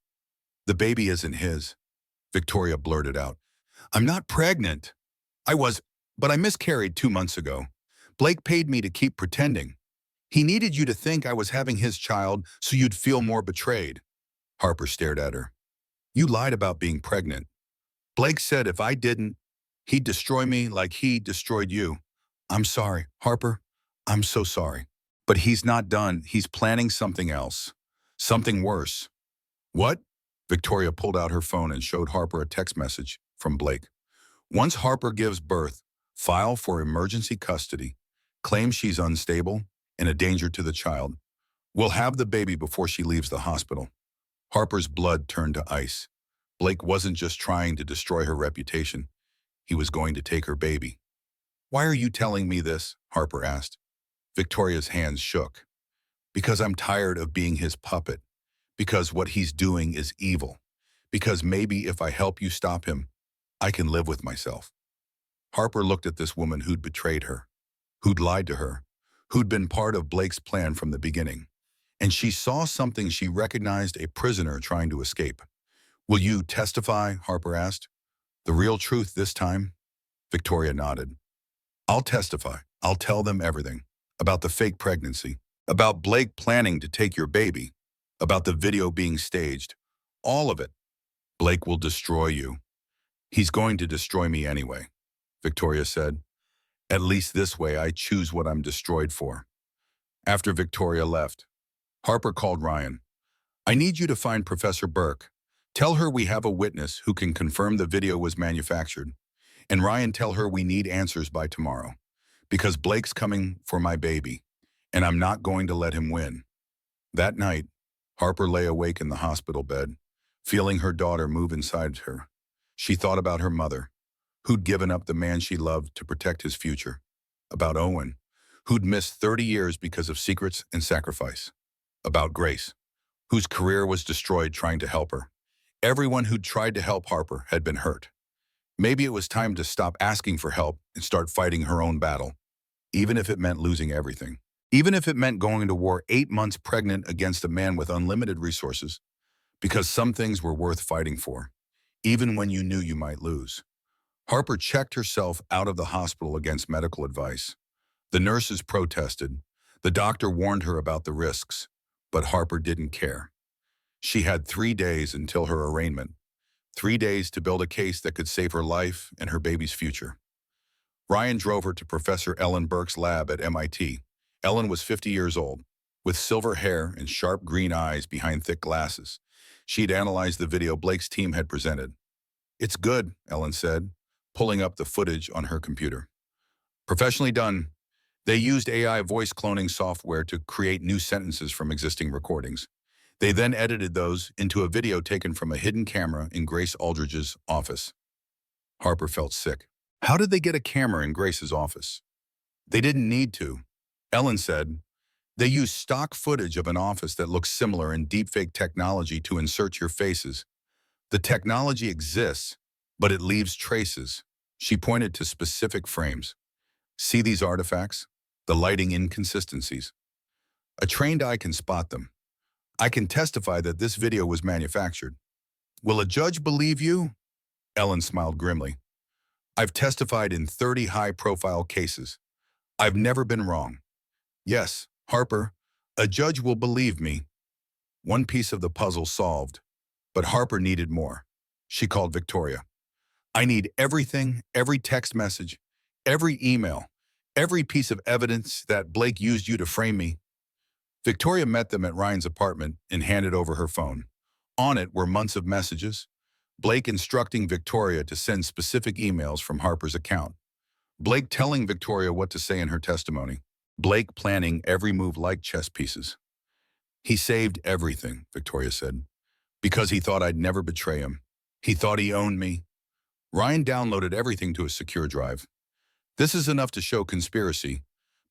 A: The baby isn't his, Victoria blurted out. I'm not pregnant. But I miscarried 2 months ago. Blake paid me to keep pretending. He needed you to think I was having his child so you'd feel more betrayed. Harper stared at her. You lied about being pregnant. Blake said if I didn't, he'd destroy me like he destroyed you. I'm sorry, Harper. I'm so sorry. But he's not done. He's planning something else. Something worse. What? Victoria pulled out her phone and showed Harper a text message from Blake. Once Harper gives birth, file for emergency custody. Claim she's unstable and a danger to the child. We'll have the baby before she leaves the hospital. Harper's blood turned to ice. Blake wasn't just trying to destroy her reputation. He was going to take her baby. Why are you telling me this? Harper asked. Victoria's hands shook. Because I'm tired of being his puppet. Because what he's doing is evil. Because maybe if I help you stop him, I can live with myself. Harper looked at this woman who'd betrayed her, who'd lied to her, who'd been part of Blake's plan from the beginning. And she saw something she recognized, a prisoner trying to escape. Will you testify? Harper asked. The real truth this time? Victoria nodded. I'll testify. I'll tell them everything. About the fake pregnancy. About Blake planning to take your baby. About the video being staged. All of it. Blake will destroy you. He's going to destroy me anyway, Victoria said. At least this way I choose what I'm destroyed for. After Victoria left, Harper called Ryan. I need you to find Professor Burke. Tell her we have a witness who can confirm the video was manufactured. And Ryan, tell her we need answers by tomorrow. Because Blake's coming for my baby, and I'm not going to let him win. That night, Harper lay awake in the hospital bed, feeling her daughter move inside her. She thought about her mother, who'd given up the man she loved to protect his future. About Owen, who'd missed 30 years because of secrets and sacrifice. About Grace, whose career was destroyed trying to help her. Everyone who'd tried to help Harper had been hurt. Maybe it was time to stop asking for help and start fighting her own battle, even if it meant losing everything. Even if it meant going to war 8 months pregnant against a man with unlimited resources, because some things were worth fighting for, even when you knew you might lose. Harper checked herself out of the hospital against medical advice. The nurses protested. The doctor warned her about the risks, but Harper didn't care. She had 3 days until her arraignment, 3 days to build a case that could save her life and her baby's future. Ryan drove her to Professor Ellen Burke's lab at MIT. Ellen was 50 years old, with silver hair and sharp green eyes behind thick glasses. She'd analyzed the video Blake's team had presented. It's good, Ellen said, pulling up the footage on her computer. Professionally done. They used AI voice cloning software to create new sentences from existing recordings. They then edited those into a video taken from a hidden camera in Grace Aldridge's office. Harper felt sick. How did they get a camera in Grace's office? They didn't need to. Ellen said, they used stock footage of an office that looks similar in deepfake technology to insert your faces. The technology exists, but it leaves traces. She pointed to specific frames. See these artifacts? The lighting inconsistencies. A trained eye can spot them. I can testify that this video was manufactured. Will a judge believe you? Ellen smiled grimly. I've testified in 30 high-profile cases. I've never been wrong. Yes, Harper, a judge will believe me. One piece of the puzzle solved, but Harper needed more. She called Victoria. I need everything, every text message, every email, every piece of evidence that Blake used you to frame me. Victoria met them at Ryan's apartment and handed over her phone. On it were months of messages, Blake instructing Victoria to send specific emails from Harper's account. Blake telling Victoria what to say in her testimony. Blake planning every move like chess pieces. He saved everything, Victoria said, because he thought I'd never betray him. He thought he owned me. Ryan downloaded everything to a secure drive. This is enough to show conspiracy,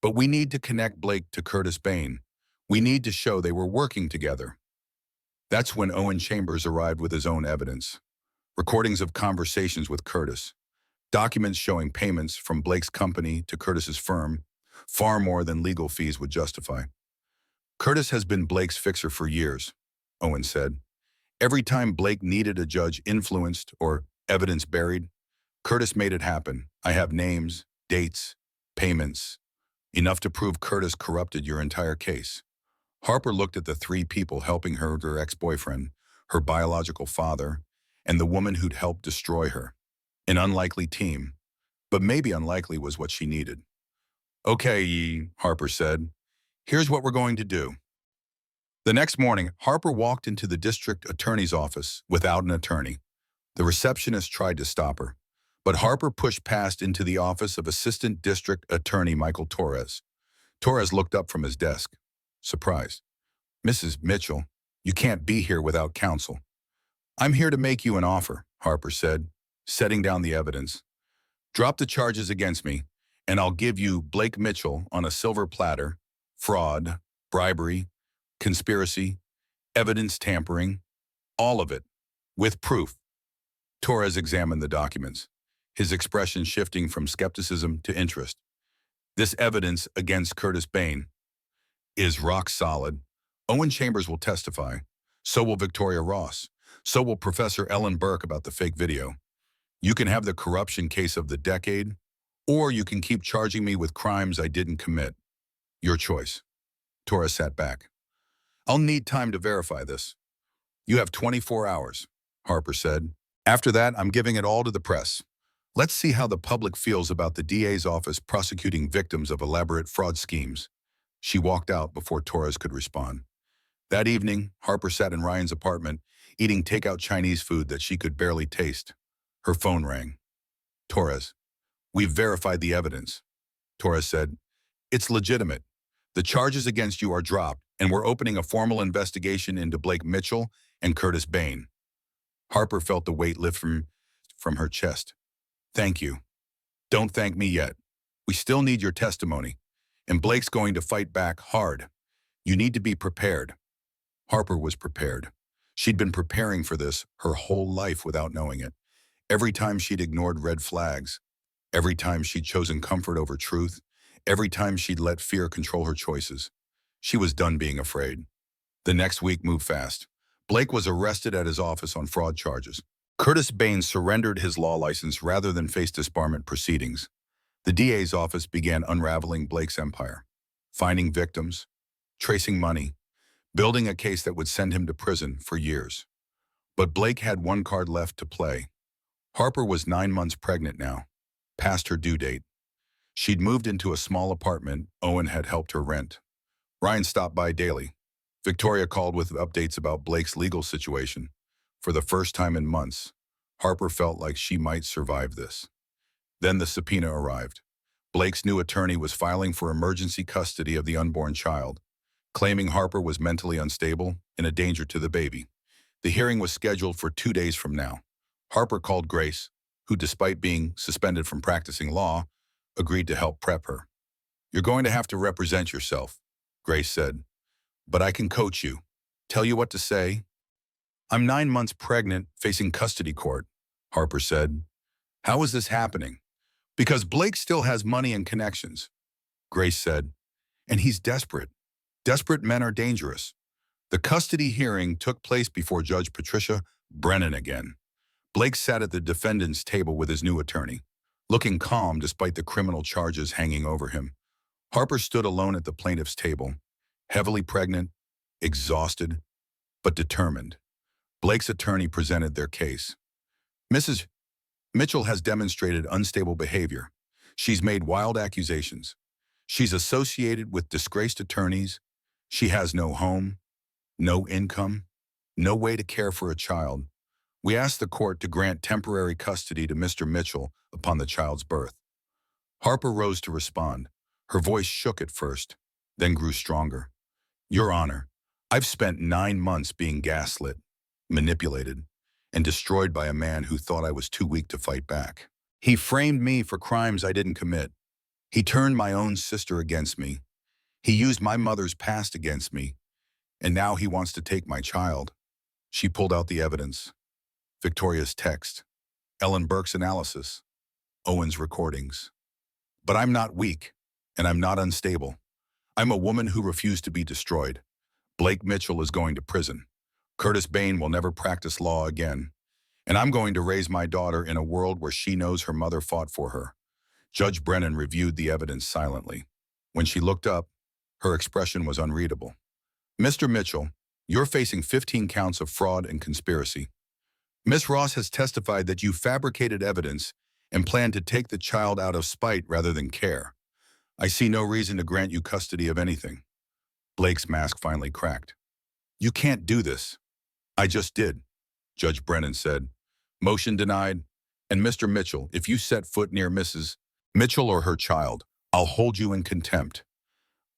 A: but we need to connect Blake to Curtis Bain. We need to show they were working together. That's when Owen Chambers arrived with his own evidence. Recordings of conversations with Curtis. Documents showing payments from Blake's company to Curtis's firm, far more than legal fees would justify. Curtis has been Blake's fixer for years, Owen said. Every time Blake needed a judge influenced or evidence buried, Curtis made it happen. I have names, dates, payments, enough to prove Curtis corrupted your entire case. Harper looked at the three people helping her ex-boyfriend, her biological father, and the woman who'd helped destroy her. An unlikely team, but maybe unlikely was what she needed. Okay, Harper said, here's what we're going to do. The next morning, Harper walked into the district attorney's office without an attorney. The receptionist tried to stop her, but Harper pushed past into the office of Assistant District Attorney Michael Torres. Torres looked up from his desk, surprised. Mrs. Mitchell, you can't be here without counsel. I'm here to make you an offer, Harper said, setting down the evidence. Drop the charges against me, and I'll give you Blake Mitchell on a silver platter, fraud, bribery, conspiracy, evidence tampering, all of it, with proof. Torres examined the documents, his expression shifting from skepticism to interest. This evidence against Curtis Bain is rock solid. Owen Chambers will testify. So will Victoria Ross. So will Professor Ellen Burke about the fake video. You can have the corruption case of the decade, or you can keep charging me with crimes I didn't commit. Your choice. Torres sat back. I'll need time to verify this. You have 24 hours, Harper said. After that, I'm giving it all to the press. Let's see how the public feels about the DA's office prosecuting victims of elaborate fraud schemes. She walked out before Torres could respond. That evening, Harper sat in Ryan's apartment, eating takeout Chinese food that she could barely taste. Her phone rang. Torres, we've verified the evidence. Torres said, it's legitimate. The charges against you are dropped, and we're opening a formal investigation into Blake Mitchell and Curtis Bain. Harper felt the weight lift from her chest. Thank you. Don't thank me yet. We still need your testimony, and Blake's going to fight back hard. You need to be prepared. Harper was prepared. She'd been preparing for this her whole life without knowing it. Every time she'd ignored red flags, every time she'd chosen comfort over truth, every time she'd let fear control her choices, she was done being afraid. The next week moved fast. Blake was arrested at his office on fraud charges. Curtis Bain surrendered his law license rather than face disbarment proceedings. The DA's office began unraveling Blake's empire, finding victims, tracing money, building a case that would send him to prison for years. But Blake had one card left to play. Harper was 9 months pregnant now, past her due date. She'd moved into a small apartment Owen had helped her rent. Ryan stopped by daily. Victoria called with updates about Blake's legal situation. For the first time in months, Harper felt like she might survive this. Then the subpoena arrived. Blake's new attorney was filing for emergency custody of the unborn child. claiming Harper was mentally unstable and a danger to the baby. The hearing was scheduled for 2 days from now. Harper called Grace, who, despite being suspended from practicing law, agreed to help prep her. "You're going to have to represent yourself," Grace said, "but I can coach you. Tell you what to say." "I'm 9 months pregnant, facing custody court," Harper said. "How is this happening?" "Because Blake still has money and connections," Grace said. "And he's desperate. Desperate men are dangerous." The custody hearing took place before Judge Patricia Brennan again. Blake sat at the defendant's table with his new attorney, looking calm despite the criminal charges hanging over him. Harper stood alone at the plaintiff's table, heavily pregnant, exhausted, but determined. Blake's attorney presented their case. "Mrs. Mitchell has demonstrated unstable behavior. She's made wild accusations. She's associated with disgraced attorneys. She has no home, no income, no way to care for a child. We ask the court to grant temporary custody to Mr. Mitchell upon the child's birth." Harper rose to respond. Her voice shook at first, then grew stronger. "Your Honor, I've spent 9 months being gaslit, manipulated, and destroyed by a man who thought I was too weak to fight back. He framed me for crimes I didn't commit. He turned my own sister against me. He used my mother's past against me. And now he wants to take my child." She pulled out the evidence. Victoria's text, Ellen Burke's analysis, Owen's recordings. "But I'm not weak, and I'm not unstable. I'm a woman who refused to be destroyed. Blake Mitchell is going to prison. Curtis Bain will never practice law again. And I'm going to raise my daughter in a world where she knows her mother fought for her." Judge Brennan reviewed the evidence silently. When she looked up, her expression was unreadable. "Mr. Mitchell, you're facing 15 counts of fraud and conspiracy. Ms. Ross has testified that you fabricated evidence and planned to take the child out of spite rather than care. I see no reason to grant you custody of anything." Blake's mask finally cracked. "You can't do this." "I just did," Judge Brennan said. "Motion denied. And Mr. Mitchell, if you set foot near Mrs. Mitchell or her child, I'll hold you in contempt.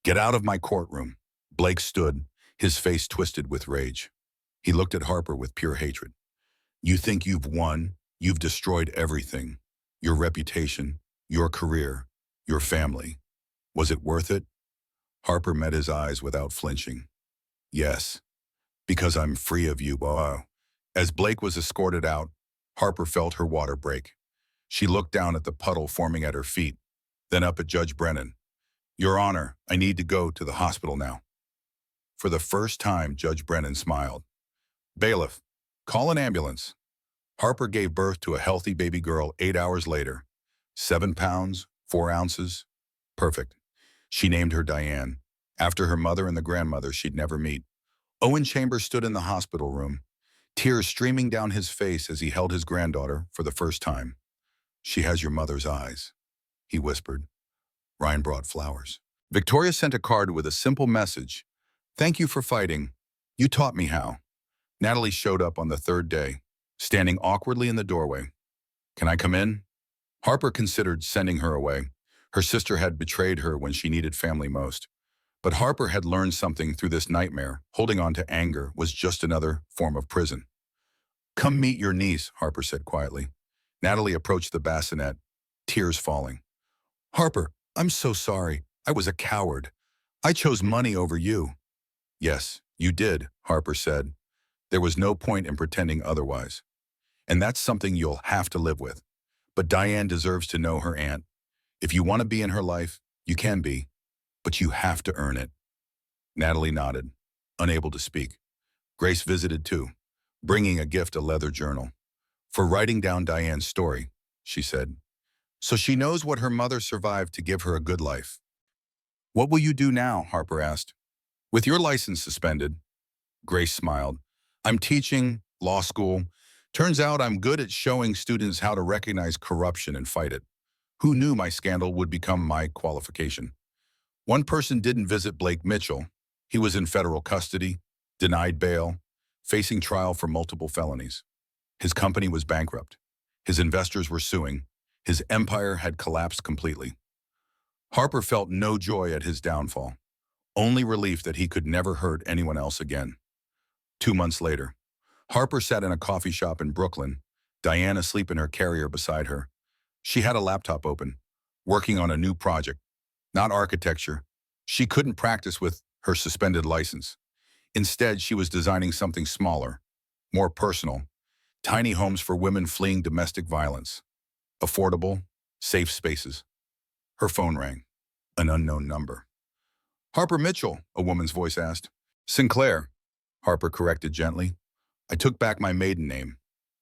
A: Get out of my courtroom." Blake stood, his face twisted with rage. He looked at Harper with pure hatred. "You think you've won? You've destroyed everything. Your reputation, your career, your family. Was it worth it?" Harper met his eyes without flinching. "Yes, because I'm free of you." As Blake was escorted out, Harper felt her water break. She looked down at the puddle forming at her feet, then up at Judge Brennan. "Your Honor, I need to go to the hospital now." For the first time, Judge Brennan smiled. "Bailiff, call an ambulance." Harper gave birth to a healthy baby girl 8 hours later. 7 pounds, 4 ounces. Perfect. She named her Diane, after her mother and the grandmother she'd never meet. Owen Chambers stood in the hospital room, tears streaming down his face as he held his granddaughter for the first time. "She has your mother's eyes," he whispered. Ryan brought flowers. Victoria sent a card with a simple message. "Thank you for fighting. You taught me how." Natalie showed up on the third day, standing awkwardly in the doorway. "Can I come in?" Harper considered sending her away. Her sister had betrayed her when she needed family most. But Harper had learned something through this nightmare. Holding on to anger was just another form of prison. "Come meet your niece," Harper said quietly. Natalie approached the bassinet, tears falling. "Harper, I'm so sorry. I was a coward. I chose money over you." "Yes, you did," Harper said. "There was no point in pretending otherwise. And that's something you'll have to live with. But Diane deserves to know her aunt. If you want to be in her life, you can be. But you have to earn it." Natalie nodded, unable to speak. Grace visited too, bringing a gift, a leather journal. "For writing down Diane's story," she said. "So she knows what her mother survived to give her a good life." "What will you do now?" Harper asked. "With your license suspended." Grace smiled. "I'm teaching law school. Turns out I'm good at showing students how to recognize corruption and fight it. Who knew my scandal would become my qualification?" One person didn't visit Blake Mitchell. He was in federal custody, denied bail, facing trial for multiple felonies. His company was bankrupt. His investors were suing. His empire had collapsed completely. Harper felt no joy at his downfall, only relief that he could never hurt anyone else again. 2 months later, Harper sat in a coffee shop in Brooklyn, Diane asleep in her carrier beside her. She had a laptop open, working on a new project, not architecture. She couldn't practice with her suspended license. Instead, she was designing something smaller, more personal, tiny homes for women fleeing domestic violence. Affordable, safe spaces. Her phone rang. An unknown number. Harper Mitchell, a woman's voice asked. Sinclair, Harper corrected gently. I took back my maiden name.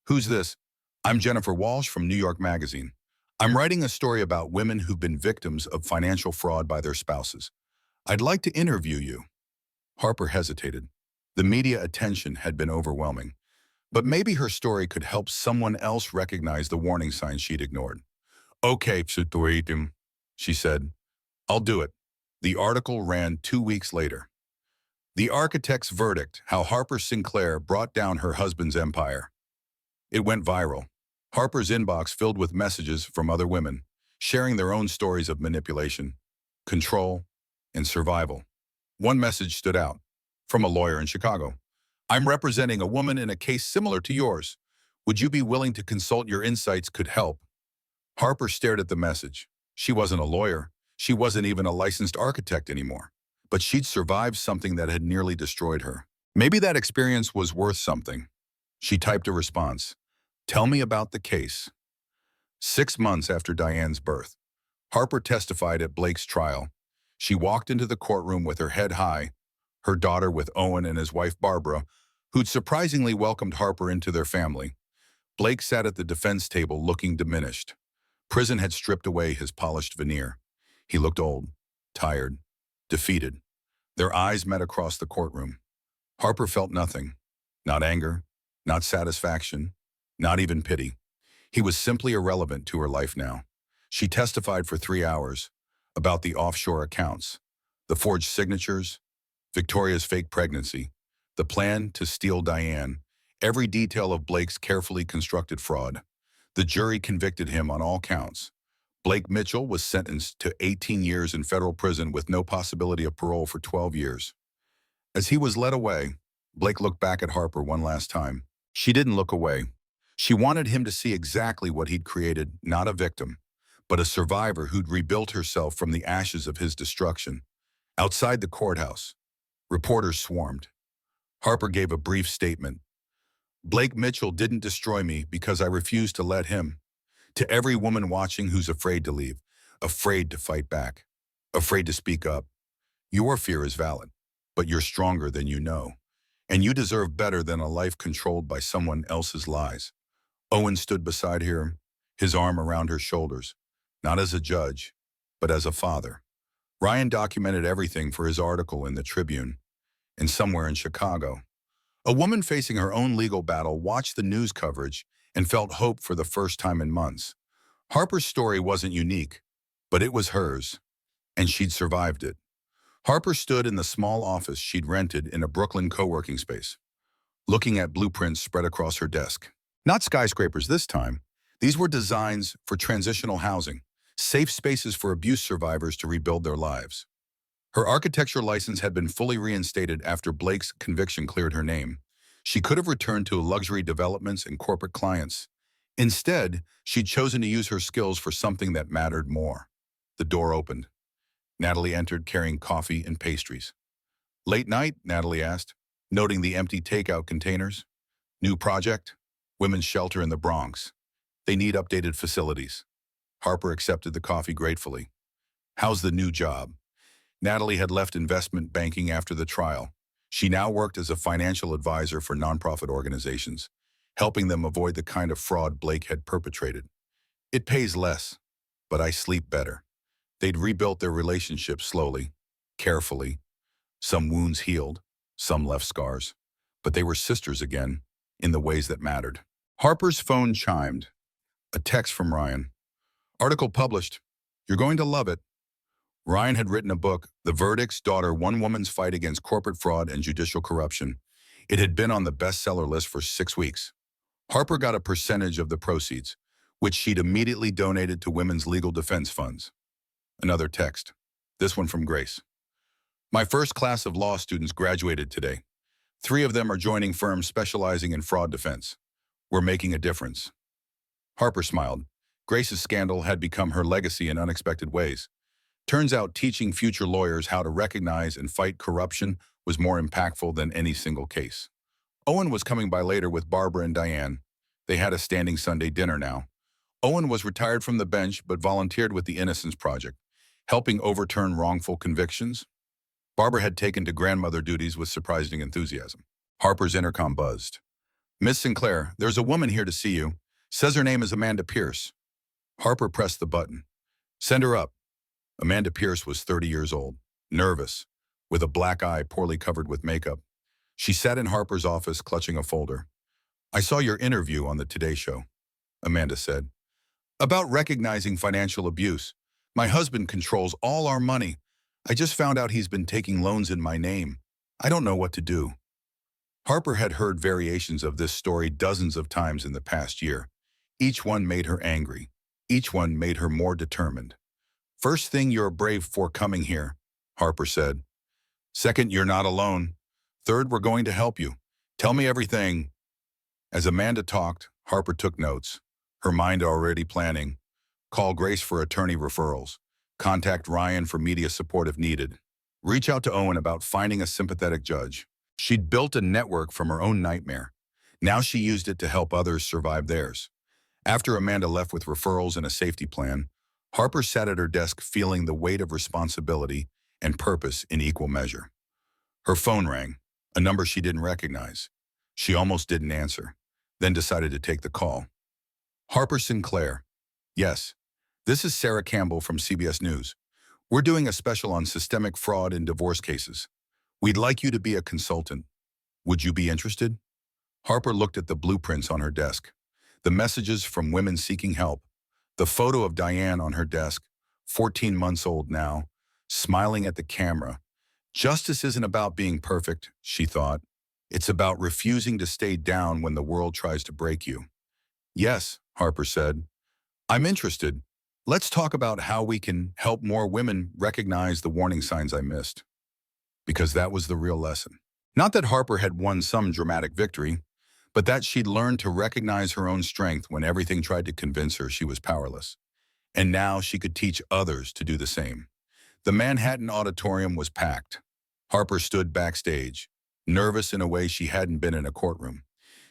A: Who's this? I'm Jennifer Walsh from New York Magazine. I'm writing a story about women who've been victims of financial fraud by their spouses. I'd like to interview you. Harper hesitated. The media attention had been overwhelming. But maybe her story could help someone else recognize the warning signs she'd ignored. Okay, Psutoritum, she said. I'll do it. The article ran 2 weeks later. The Architect's Verdict, How Harper Sinclair Brought Down Her Husband's Empire. It went viral. Harper's inbox filled with messages from other women, sharing their own stories of manipulation, control, and survival. One message stood out, from a lawyer in Chicago. I'm representing a woman in a case similar to yours. Would you be willing to consult? Your insights could help? Harper stared at the message. She wasn't a lawyer. She wasn't even a licensed architect anymore. But she'd survived something that had nearly destroyed her. Maybe that experience was worth something. She typed a response. Tell me about the case. 6 months after Diane's birth, Harper testified at Blake's trial. She walked into the courtroom with her head high, her daughter with Owen and his wife Barbara, who'd surprisingly welcomed Harper into their family. Blake sat at the defense table looking diminished. Prison had stripped away his polished veneer. He looked old, tired, defeated. Their eyes met across the courtroom. Harper felt nothing. Not anger, not satisfaction, not even pity. He was simply irrelevant to her life now. She testified for 3 hours about the offshore accounts, the forged signatures, Victoria's fake pregnancy, the plan to steal Diane, every detail of Blake's carefully constructed fraud. The jury convicted him on all counts. Blake Mitchell was sentenced to 18 years in federal prison with no possibility of parole for 12 years. As he was led away, Blake looked back at Harper one last time. She didn't look away. She wanted him to see exactly what he'd created, not a victim, but a survivor who'd rebuilt herself from the ashes of his destruction. Outside the courthouse, reporters swarmed. Harper gave a brief statement. Blake Mitchell didn't destroy me because I refused to let him. To every woman watching who's afraid to leave, afraid to fight back, afraid to speak up, your fear is valid, but you're stronger than you know, and you deserve better than a life controlled by someone else's lies. Owen stood beside her, his arm around her shoulders, not as a judge, but as a father. Ryan documented everything for his article in the Tribune, and somewhere in Chicago. A woman facing her own legal battle watched the news coverage and felt hope for the first time in months. Harper's story wasn't unique, but it was hers, and she'd survived it. Harper stood in the small office she'd rented in a Brooklyn co-working space, looking at blueprints spread across her desk. Not skyscrapers this time. These were designs for transitional housing, safe spaces for abuse survivors to rebuild their lives. Her architecture license had been fully reinstated after Blake's conviction cleared her name. She could have returned to luxury developments and corporate clients. Instead, she'd chosen to use her skills for something that mattered more. The door opened. Natalie entered carrying coffee and pastries. Late night? Natalie asked, noting the empty takeout containers. New project? Women's shelter in the Bronx. They need updated facilities. Harper accepted the coffee gratefully. How's the new job? Natalie had left investment banking after the trial. She now worked as a financial advisor for nonprofit organizations, helping them avoid the kind of fraud Blake had perpetrated. It pays less, but I sleep better. They'd rebuilt their relationship slowly, carefully. Some wounds healed, some left scars, but they were sisters again, in the ways that mattered. Harper's phone chimed. A text from Ryan. Article published. You're going to love it. Ryan had written a book, The Verdict's Daughter, One Woman's Fight Against Corporate Fraud and Judicial Corruption. It had been on the bestseller list for 6 weeks. Harper got a percentage of the proceeds, which she'd immediately donated to women's legal defense funds. Another text, this one from Grace. My first class of law students graduated today. 3 of them are joining firms specializing in fraud defense. We're making a difference. Harper smiled. Grace's scandal had become her legacy in unexpected ways. Turns out teaching future lawyers how to recognize and fight corruption was more impactful than any single case. Owen was coming by later with Barbara and Diane. They had a standing Sunday dinner now. Owen was retired from the bench but volunteered with the Innocence Project, helping overturn wrongful convictions. Barbara had taken to grandmother duties with surprising enthusiasm. Harper's intercom buzzed. "Miss Sinclair, there's a woman here to see you. Says her name is Amanda Pierce." Harper pressed the button. "Send her up." Amanda Pierce was 30 years old, nervous, with a black eye poorly covered with makeup. She sat in Harper's office clutching a folder. "I saw your interview on the Today Show," Amanda said. "About recognizing financial abuse. My husband controls all our money. I just found out he's been taking loans in my name. I don't know what to do." Harper had heard variations of this story dozens of times in the past year. Each one made her angry. Each one made her more determined. "First thing, you're brave for coming here," Harper said. "Second, you're not alone. Third, we're going to help you. Tell me everything." As Amanda talked, Harper took notes, her mind already planning. Call Grace for attorney referrals. Contact Ryan for media support if needed. Reach out to Owen about finding a sympathetic judge. She'd built a network from her own nightmare. Now she used it to help others survive theirs. After Amanda left with referrals and a safety plan, Harper sat at her desk feeling the weight of responsibility and purpose in equal measure. Her phone rang, a number she didn't recognize. She almost didn't answer, then decided to take the call. "Harper Sinclair." "Yes. This is Sarah Campbell from CBS News. We're doing a special on systemic fraud in divorce cases. We'd like you to be a consultant. Would you be interested?" Harper looked at the blueprints on her desk, the messages from women seeking help, the photo of Diane on her desk, 14 months old now, smiling at the camera. Justice isn't about being perfect, she thought. It's about refusing to stay down when the world tries to break you. "Yes," Harper said. "I'm interested. Let's talk about how we can help more women recognize the warning signs I missed." Because that was the real lesson. Not that Harper had won some dramatic victory, but that she'd learned to recognize her own strength when everything tried to convince her she was powerless. And now she could teach others to do the same. The Manhattan Auditorium was packed. Harper stood backstage, nervous in a way she hadn't been in a courtroom.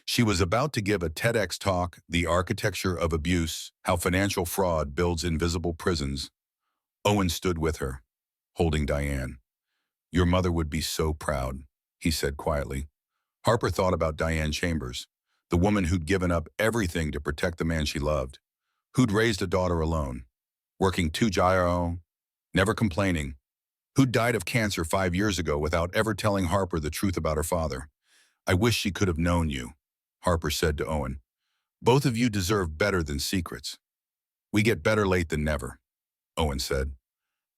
A: She was about to give a TEDx talk, "The Architecture of Abuse, How Financial Fraud Builds Invisible Prisons." Owen stood with her, holding Diane. "Your mother would be so proud," he said quietly. Harper thought about Diane Chambers, the woman who'd given up everything to protect the man she loved, who'd raised a daughter alone, working 2 jobs, never complaining, who'd died of cancer 5 years ago without ever telling Harper the truth about her father. "I wish she could have known you," Harper said to Owen. "Both of you deserve better than secrets." "We get better late than never," Owen said.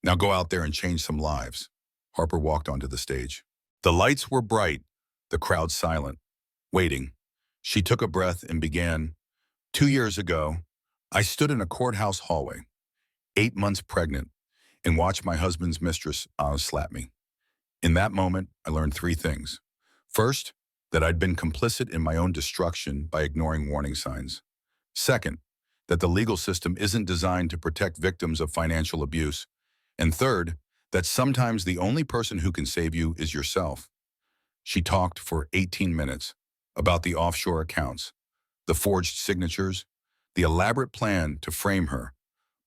A: "Now go out there and change some lives." Harper walked onto the stage. The lights were bright, the crowd silent, waiting. She took a breath and began. "2 years ago, I stood in a courthouse hallway, 8 months pregnant, and watched my husband's mistress slap me. In that moment, I learned 3 things. First, that I'd been complicit in my own destruction by ignoring warning signs. Second, that the legal system isn't designed to protect victims of financial abuse. And third, that sometimes the only person who can save you is yourself." She talked for 18 minutes about the offshore accounts, the forged signatures, the elaborate plan to frame her,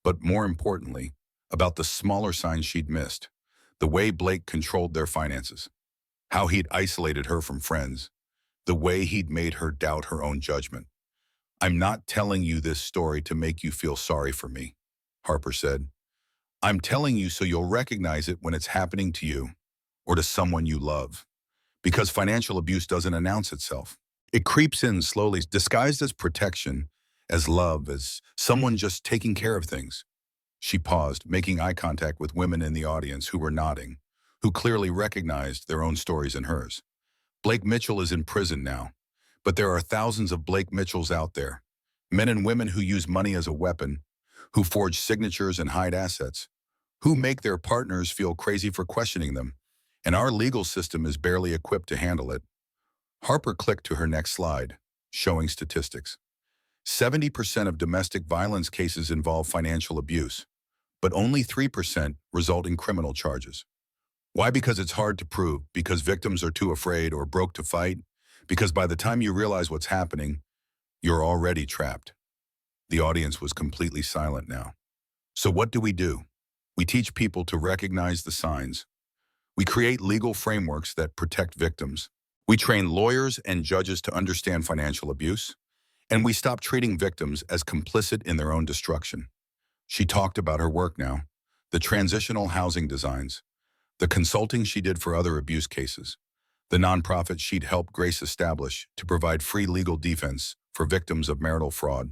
A: but more importantly, about the smaller signs she'd missed, the way Blake controlled their finances, how he'd isolated her from friends, the way he'd made her doubt her own judgment. "I'm not telling you this story to make you feel sorry for me," Harper said. "I'm telling you so you'll recognize it when it's happening to you or to someone you love. Because financial abuse doesn't announce itself. It creeps in slowly, disguised as protection, as love, as someone just taking care of things." She paused, making eye contact with women in the audience who were nodding, who clearly recognized their own stories and hers. "Blake Mitchell is in prison now, but there are thousands of Blake Mitchells out there. Men and women who use money as a weapon, who forge signatures and hide assets, who make their partners feel crazy for questioning them. and our legal system is barely equipped to handle it. Harper clicked to her next slide, showing statistics. 70% of domestic violence cases involve financial abuse, but only 3% result in criminal charges. Why? Because it's hard to prove, because victims are too afraid or broke to fight, because by the time you realize what's happening, you're already trapped. The audience was completely silent now. So what do? We teach people to recognize the signs. We create legal frameworks that protect victims. We train lawyers and judges to understand financial abuse, and we stop treating victims as complicit in their own destruction. She talked about her work now, the transitional housing designs, the consulting she did for other abuse cases, the nonprofit she'd helped Grace establish to provide free legal defense for victims of marital fraud.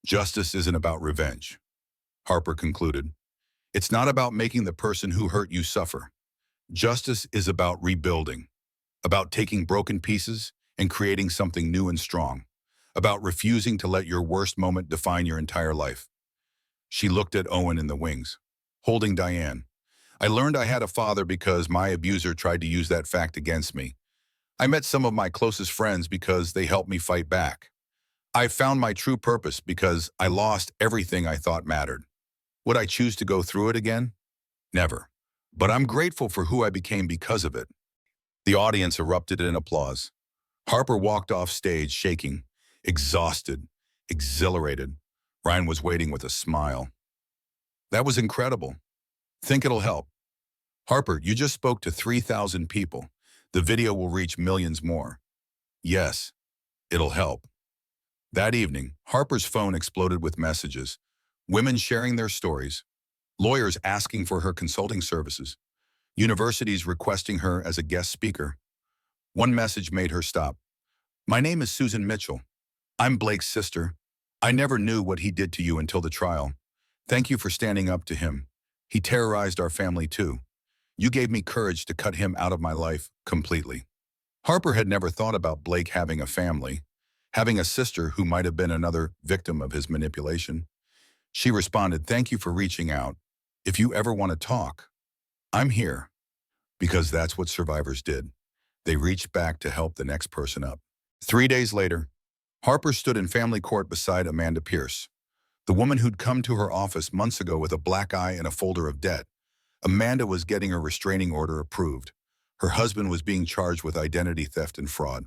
A: Justice isn't about revenge, Harper concluded. It's not about making the person who hurt you suffer. Justice is about rebuilding, about taking broken pieces and creating something new and strong, about refusing to let your worst moment define your entire life. She looked at Owen in the wings, holding Diane. I learned I had a father because my abuser tried to use that fact against me. I met some of my closest friends because they helped me fight back. I found my true purpose because I lost everything I thought mattered. Would I choose to go through it again? Never. But I'm grateful for who I became because of it. The audience erupted in applause. Harper walked off stage shaking, exhausted, exhilarated. Ryan was waiting with a smile. That was incredible. Think it'll help. Harper, you just spoke to 3,000 people. The video will reach millions more. Yes, it'll help. That evening, Harper's phone exploded with messages. Women sharing their stories, lawyers asking for her consulting services, universities requesting her as a guest speaker. One message made her stop. My name is Susan Mitchell. I'm Blake's sister. I never knew what he did to you until the trial. Thank you for standing up to him. He terrorized our family too. You gave me courage to cut him out of my life completely. Harper had never thought about Blake having a family, having a sister who might have been another victim of his manipulation. She responded, thank you for reaching out. If you ever want to talk, I'm here. Because that's what survivors did. They reached back to help the next person up. 3 days later, Harper stood in family court beside Amanda Pierce, the woman who'd come to her office months ago with a black eye and a folder of debt. Amanda was getting a restraining order approved. Her husband was being charged with identity theft and fraud.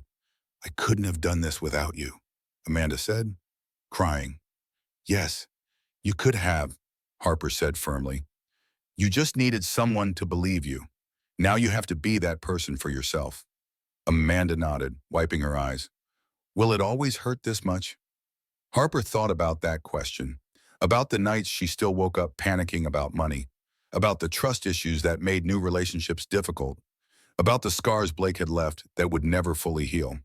A: I couldn't have done this without you, Amanda said, crying. Yes, you could have, Harper said firmly. You just needed someone to believe you. Now you have to be that person for yourself. Amanda nodded, wiping her eyes. Will it always hurt this much? Harper thought about that question, about the nights she still woke up panicking about money, about the trust issues that made new relationships difficult, about the scars Blake had left that would never fully heal.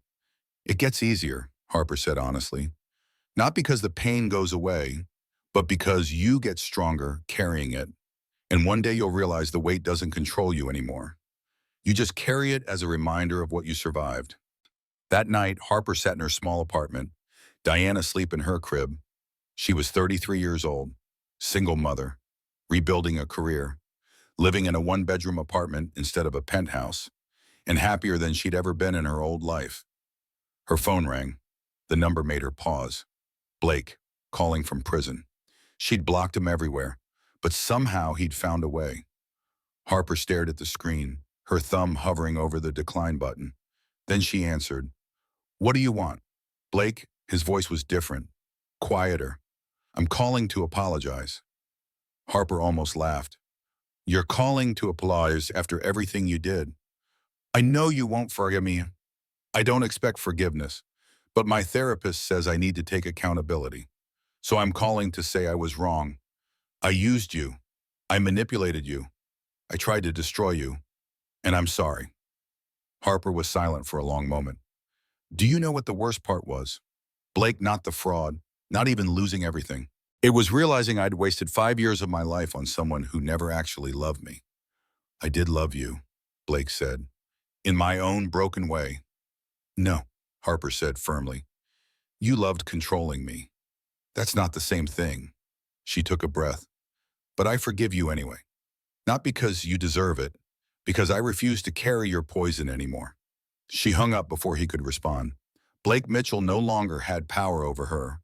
A: It gets easier, Harper said honestly. Not because the pain goes away, but because you get stronger carrying it. And one day you'll realize the weight doesn't control you anymore. You just carry it as a reminder of what you survived. That night, Harper sat in her small apartment, Diane asleep in her crib. She was 33 years old, single mother, rebuilding a career, living in a one-bedroom apartment instead of a penthouse, and happier than she'd ever been in her old life. Her phone rang. The number made her pause. Blake, calling from prison. She'd blocked him everywhere, but somehow he'd found a way. Harper stared at the screen, her thumb hovering over the decline button. Then she answered, What do you want? Blake, his voice was different, quieter. I'm calling to apologize. Harper almost laughed. You're calling to apologize after everything you did. I know you won't forgive me. I don't expect forgiveness, but my therapist says I need to take accountability. So I'm calling to say I was wrong. I used you. I manipulated you. I tried to destroy you. And I'm sorry. Harper was silent for a long moment. Do you know what the worst part was? Blake, not the fraud, not even losing everything. It was realizing I'd wasted 5 years of my life on someone who never actually loved me. I did love you, Blake said, in my own broken way. No, Harper said firmly. You loved controlling me. That's not the same thing. She took a breath. But I forgive you anyway. Not because you deserve it, Because I refuse to carry your poison anymore. She hung up before he could respond. Blake Mitchell no longer had power over her.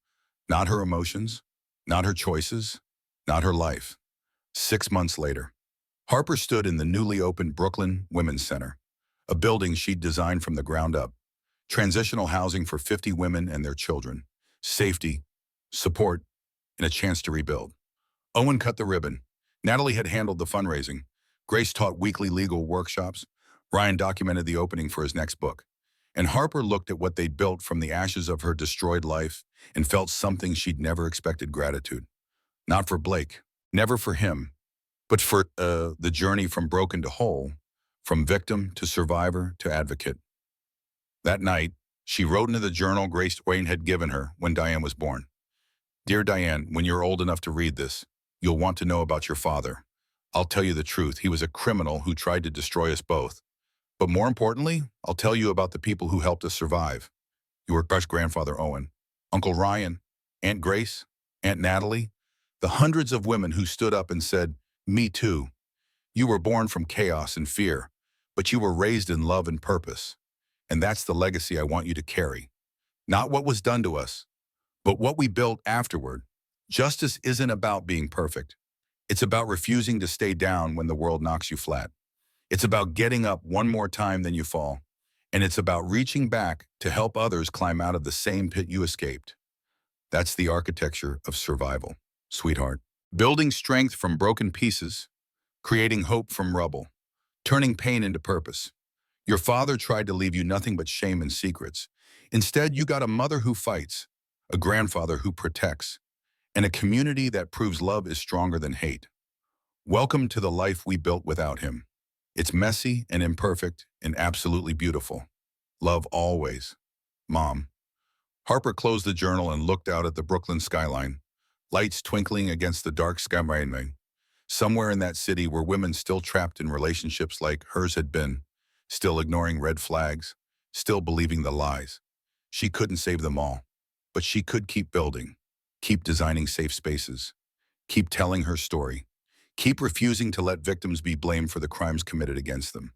A: Not her emotions, not her choices, not her life. 6 months later, Harper stood in the newly opened Brooklyn Women's Center, a building she'd designed from the ground up. Transitional housing for 50 women and their children. Safety, support, and a chance to rebuild. Owen cut the ribbon. Natalie had handled the fundraising. Grace taught weekly legal workshops. Ryan documented the opening for his next book. And Harper looked at what they'd built from the ashes of her destroyed life and felt something she'd never expected: gratitude. Not for Blake, never for him, but for the journey from broken to whole, from victim to survivor to advocate. That night, she wrote into the journal Grace Wayne had given her when Diane was born. Dear Diane, when you're old enough to read this, you'll want to know about your father. I'll tell you the truth. He was a criminal who tried to destroy us both. But more importantly, I'll tell you about the people who helped us survive. Your great-grandfather Owen, Uncle Ryan, Aunt Grace, Aunt Natalie, the hundreds of women who stood up and said, "Me too." You were born from chaos and fear, but you were raised in love and purpose. And that's the legacy I want you to carry. Not what was done to us, but what we built afterward. Justice isn't about being perfect. It's about refusing to stay down when the world knocks you flat. It's about getting up one more time than you fall. And it's about reaching back to help others climb out of the same pit you escaped. That's the architecture of survival, sweetheart. Building strength from broken pieces, creating hope from rubble, turning pain into purpose. Your father tried to leave you nothing but shame and secrets. Instead, you got a mother who fights, a grandfather who protects, and a community that proves love is stronger than hate. Welcome to the life we built without him. It's messy and imperfect and absolutely beautiful. Love always. Mom. Harper closed the journal and looked out at the Brooklyn skyline, lights twinkling against the dark sky. Somewhere in that city were women still trapped in relationships like hers had been, still ignoring red flags, still believing the lies. She couldn't save them all, but she could keep building, keep designing safe spaces, keep telling her story, keep refusing to let victims be blamed for the crimes committed against them.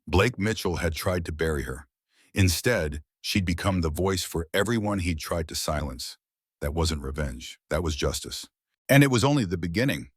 A: Blake Mitchell had tried to bury her. Instead, she'd become the voice for everyone he'd tried to silence. That wasn't revenge. That was justice. And it was only the beginning.